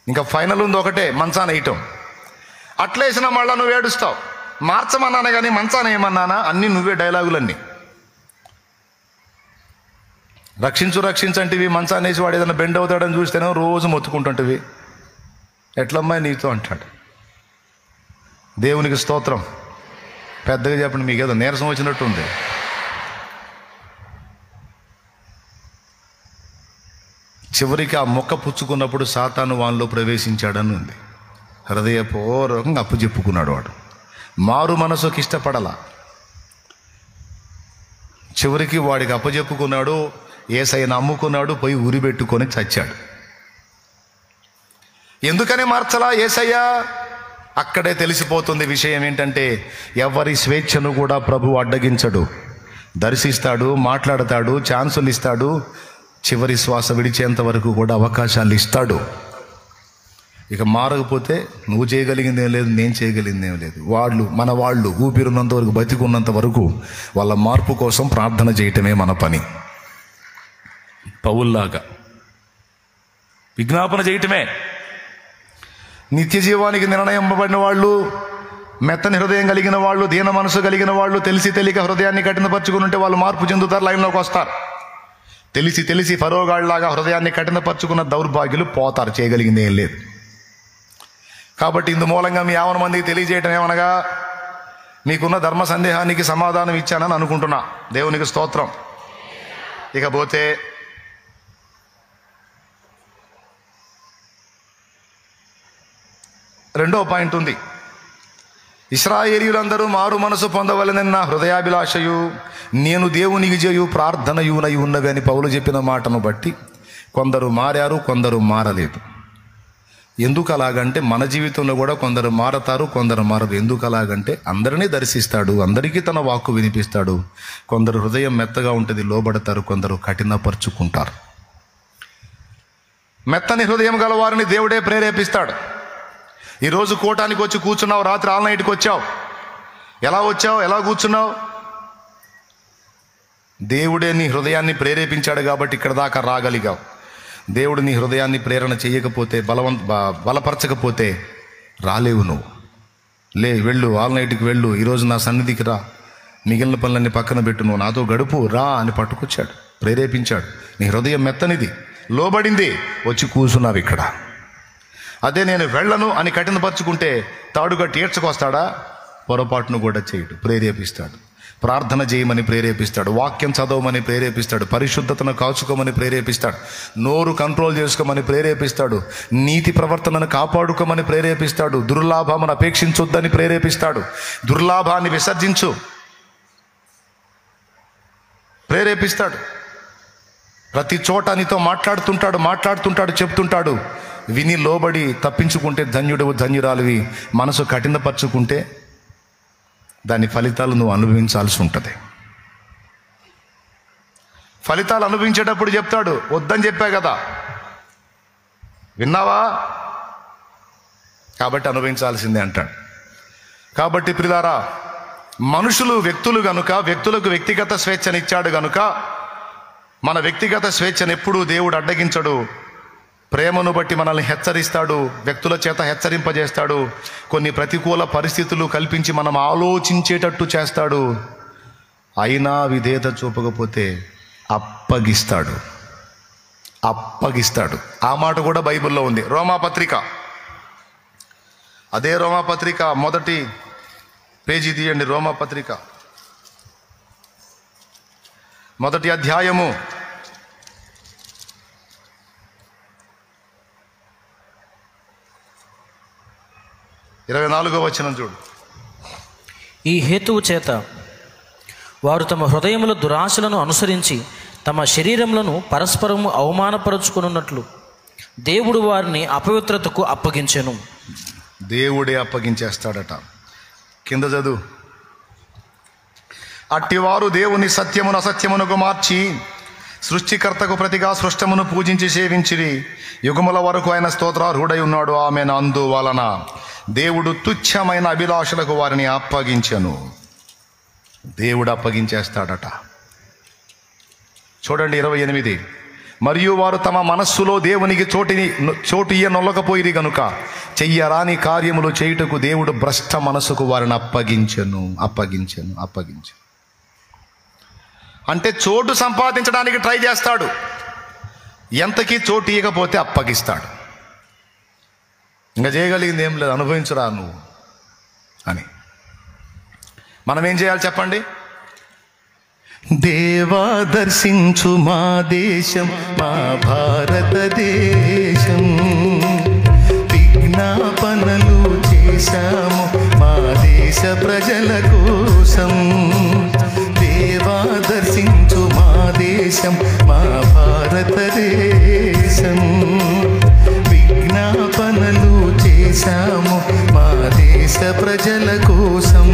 ఇంకా ఫైనల్ ఉంది ఒకటే, మంచాన వేయటం. అట్లేసిన మళ్ళా నువ్వు ఏడుస్తావు. మార్చమన్నాను కానీ మంచాన ఏమన్నానా? అన్నీ నువ్వే డైలాగులన్నీ. రక్షించంటివి, మంచాన వేసి వాడు ఏదైనా బెండ్ అవుతాడని చూస్తేనే రోజు మొత్తుకుంటుంటివి. ఎట్లమ్మాయి నీతో అంటాడు. దేవునికి స్తోత్రం. పెద్దగా చెప్పండి, మీకు ఏదో నీరసం వచ్చినట్టు ఉంది. చివరికి ఆ మొక్క పుచ్చుకున్నప్పుడు సాతాను వానిలో ప్రవేశించాడని ఉంది. హృదయపూర్వకంగా అప్పు చెప్పుకున్నాడు వాడు. మారు మనసుకి ఇష్టపడలా. చివరికి వాడికి అప్పచెప్పుకున్నాడు. యేసయ్యను అమ్ముకున్నాడు, పోయి ఉరి పెట్టుకొని చచ్చాడు. ఎందుకని మార్చలా యేసయ్య? అక్కడే తెలిసిపోతుంది విషయం ఏంటంటే, ఎవరి స్వేచ్ఛను కూడా ప్రభువు అడ్డగించడు. దర్శిస్తాడు, మాట్లాడతాడు, ఛాన్సులు ఇస్తాడు, చివరి శ్వాస విడిచేంత వరకు కూడా అవకాశాలు ఇస్తాడు. ఇక మారకపోతే నువ్వు చేయగలిగిందేం లేదు, నేను చేయగలిగిందేం లేదు. మన వాళ్ళు ఊపిరున్నంత వరకు, బతికున్నంత వరకు వాళ్ళ మార్పు కోసం ప్రార్థన చేయటమే మన పని. పౌల్లాగా విజ్ఞాపన చేయటమే. నిత్య జీవానికి నిర్ణయింపబడిన వాళ్ళు, మెత్తని హృదయం కలిగిన వాళ్ళు, దీన మనసు కలిగిన వాళ్ళు, తెలిసి తెలియక హృదయాన్ని కఠినపరుచుకుని ఉంటే వాళ్ళు మార్పు చెందుతారు, లైన్లోకి వస్తారు. తెలిసి ఫరోగాళ్ళలాగా హృదయాన్ని కఠినపరుచుకున్న దౌర్భాగ్యులు పోతారు, చేయగలిగింది ఏం లేదు. కాబట్టి ఇందు మూలంగా మీ 50 మందికి తెలియజేయటం ఏమనగా, మీకున్న ధర్మ సందేహానికి సమాధానం ఇచ్చానని అనుకుంటున్నా. దేవునికి స్తోత్రం. ఇకపోతే రెండో పాయింట్ ఉంది. ఇశ్రాయేలీయులందరూ మారు మనసు పొందవలెనని నా హృదయాభిలాషయు, నేను దేవునికి చేయు ప్రార్థనయునై ఉన్నవి అని పౌలు చెప్పిన మాటను బట్టి కొందరు మారారు, కొందరు మారలేదు. ఎందుకు అలాగంటే మన జీవితంలో కూడా కొందరు మారతారు, కొందరు మారరు. ఎందుకు అలాగంటే అందరినీ దర్శిస్తాడు, అందరికీ తన వాక్కు వినిపిస్తాడు. కొందరు హృదయం మెత్తగా ఉంటుంది, లోబడతారు, కొందరు కఠినపరుచుకుంటారు. మెత్తని హృదయం గల వారిని దేవుడే ప్రేరేపిస్తాడు. ఈరోజు కోటానికి వచ్చి కూర్చున్నావు, రాత్రి ఆల్ నైట్కి వచ్చావు. ఎలా వచ్చావు, ఎలా కూర్చున్నావు? దేవుడే నీ హృదయాన్ని ప్రేరేపించాడు కాబట్టి ఇక్కడ దాకా రాగలిగావు. దేవుడు నీ హృదయాన్ని ప్రేరణ చేయకపోతే, బలపరచకపోతే రాలేవు నువ్వు. వెళ్ళు, ఆల్ నైట్కి వెళ్ళు, ఈరోజు నా సన్నిధికి రా, మిగిలిన పనులన్నీ పక్కన పెట్టు, నువ్వు నాతో గడుపు రా అని పట్టుకొచ్చాడు, ప్రేరేపించాడు. నీ హృదయం మెత్తనిది, లోబడింది, వచ్చి కూర్చున్నావు ఇక్కడ. అదే నేను వెళ్ళను అని కఠినపరుచుకుంటే తాడుగా తీర్చుకొస్తాడా? పొరపాటును కూడా చేయడు, ప్రేరేపిస్తాడు. ప్రార్థన చేయమని ప్రేరేపిస్తాడు, వాక్యం చదవమని ప్రేరేపిస్తాడు, పరిశుద్ధతను కాచుకోమని ప్రేరేపిస్తాడు, నోరు కంట్రోల్ చేసుకోమని ప్రేరేపిస్తాడు, నీతి ప్రవర్తనను కాపాడుకోమని ప్రేరేపిస్తాడు, దుర్లాభాలను అపేక్షించొద్దని ప్రేరేపిస్తాడు, దుర్లాభాన్ని విసర్జించు ప్రేరేపిస్తాడు. ప్రతి చోట నీతో మాట్లాడుతుంటాడు, చెప్తుంటాడు. విని లోబడి తప్పించుకుంటే ధన్యుడవు, ధన్యురాలివి. మనసు కఠినపరుచుకుంటే దాని ఫలితాలు నువ్వు అనుభవించాల్సి ఉంటుంది. ఫలితాలు అనుభవించేటప్పుడు చెప్తాడు, వద్దని చెప్పా కదా, విన్నావా, కాబట్టి అనుభవించాల్సిందే అంటాడు. కాబట్టి ప్రియులారా, మనుషులు వ్యక్తులు గనుక, వ్యక్తులకు వ్యక్తిగత స్వేచ్ఛనిచ్చాడు గనుక మన వ్యక్తిగత స్వేచ్ఛను ఎప్పుడూ దేవుడు అడ్డగించడు. ప్రేమను బట్టి మనల్ని హెచ్చరిస్తాడు, వ్యక్తుల చేత హెచ్చరింపజేస్తాడు. కొన్ని ప్రతికూల పరిస్థితులు కల్పించి మనం ఆలోచించేటట్టు చేస్తాడు. అయినా విధేయత చూపకపోతే అప్పగిస్తాడు. ఆ మాట కూడా బైబిల్లో ఉంది. రోమాపత్రిక, అదే రోమాపత్రిక మొదటి పేజీ తీయండి. రోమాపత్రిక మొదటి అధ్యాయము 24వ వచనం చూడు. ఈ హేతువు చేత వారు తమ హృదయముల దురాశలను అనుసరించి తమ శరీరములను పరస్పరము అవమానపరుచుకున్నట్లు దేవుడు వారిని అపవిత్రతకు అప్పగించెను. దేవుడే అప్పగించేస్తాడట. కింద చదువు. అట్టివారు దేవుని సత్యమును అసత్యమునకు మార్చి సృష్టికర్తకు ప్రతిగా సృష్టమును పూజించి సేవించిరి. యుగముల వరకు ఆయన స్తోత్రార్హుడై ఉన్నాడు. ఆమెను అందువలన దేవుడు తుచ్చమైన అభిలాషలకు వారిని అప్పగించెను. దేవుడు అప్పగించేస్తాడట. చూడండి 28. మరియు వారు తమ మనస్సులో దేవునికి చోటు నొల్లకపోయిరి గనుక చెయ్యరాని కార్యములు చేయుటకు దేవుడు భ్రష్ట మనసుకు వారిని అప్పగించెను. అంటే చోటు సంపాదించడానికి ట్రై చేస్తాడు, ఎంతకీ చోటు ఇవ్వకపోతే అప్పగిస్తాడు. ఇంకా చేయగలిగింది ఏం లేదు, అనుభవించురా నువ్వు అని. మనం ఏం చేయాలి చెప్పండి? దేవా దర్శించు మా దేశం, మా భారతదేశం. విజ్ఞాపనలు చేశాము మా దేశ ప్రజల కోసం. దేవా దర్శించు మా దేశం, మా భారతదేశం. విజ్ఞాపనలు చేశాము మా దేశ ప్రజల కోసం.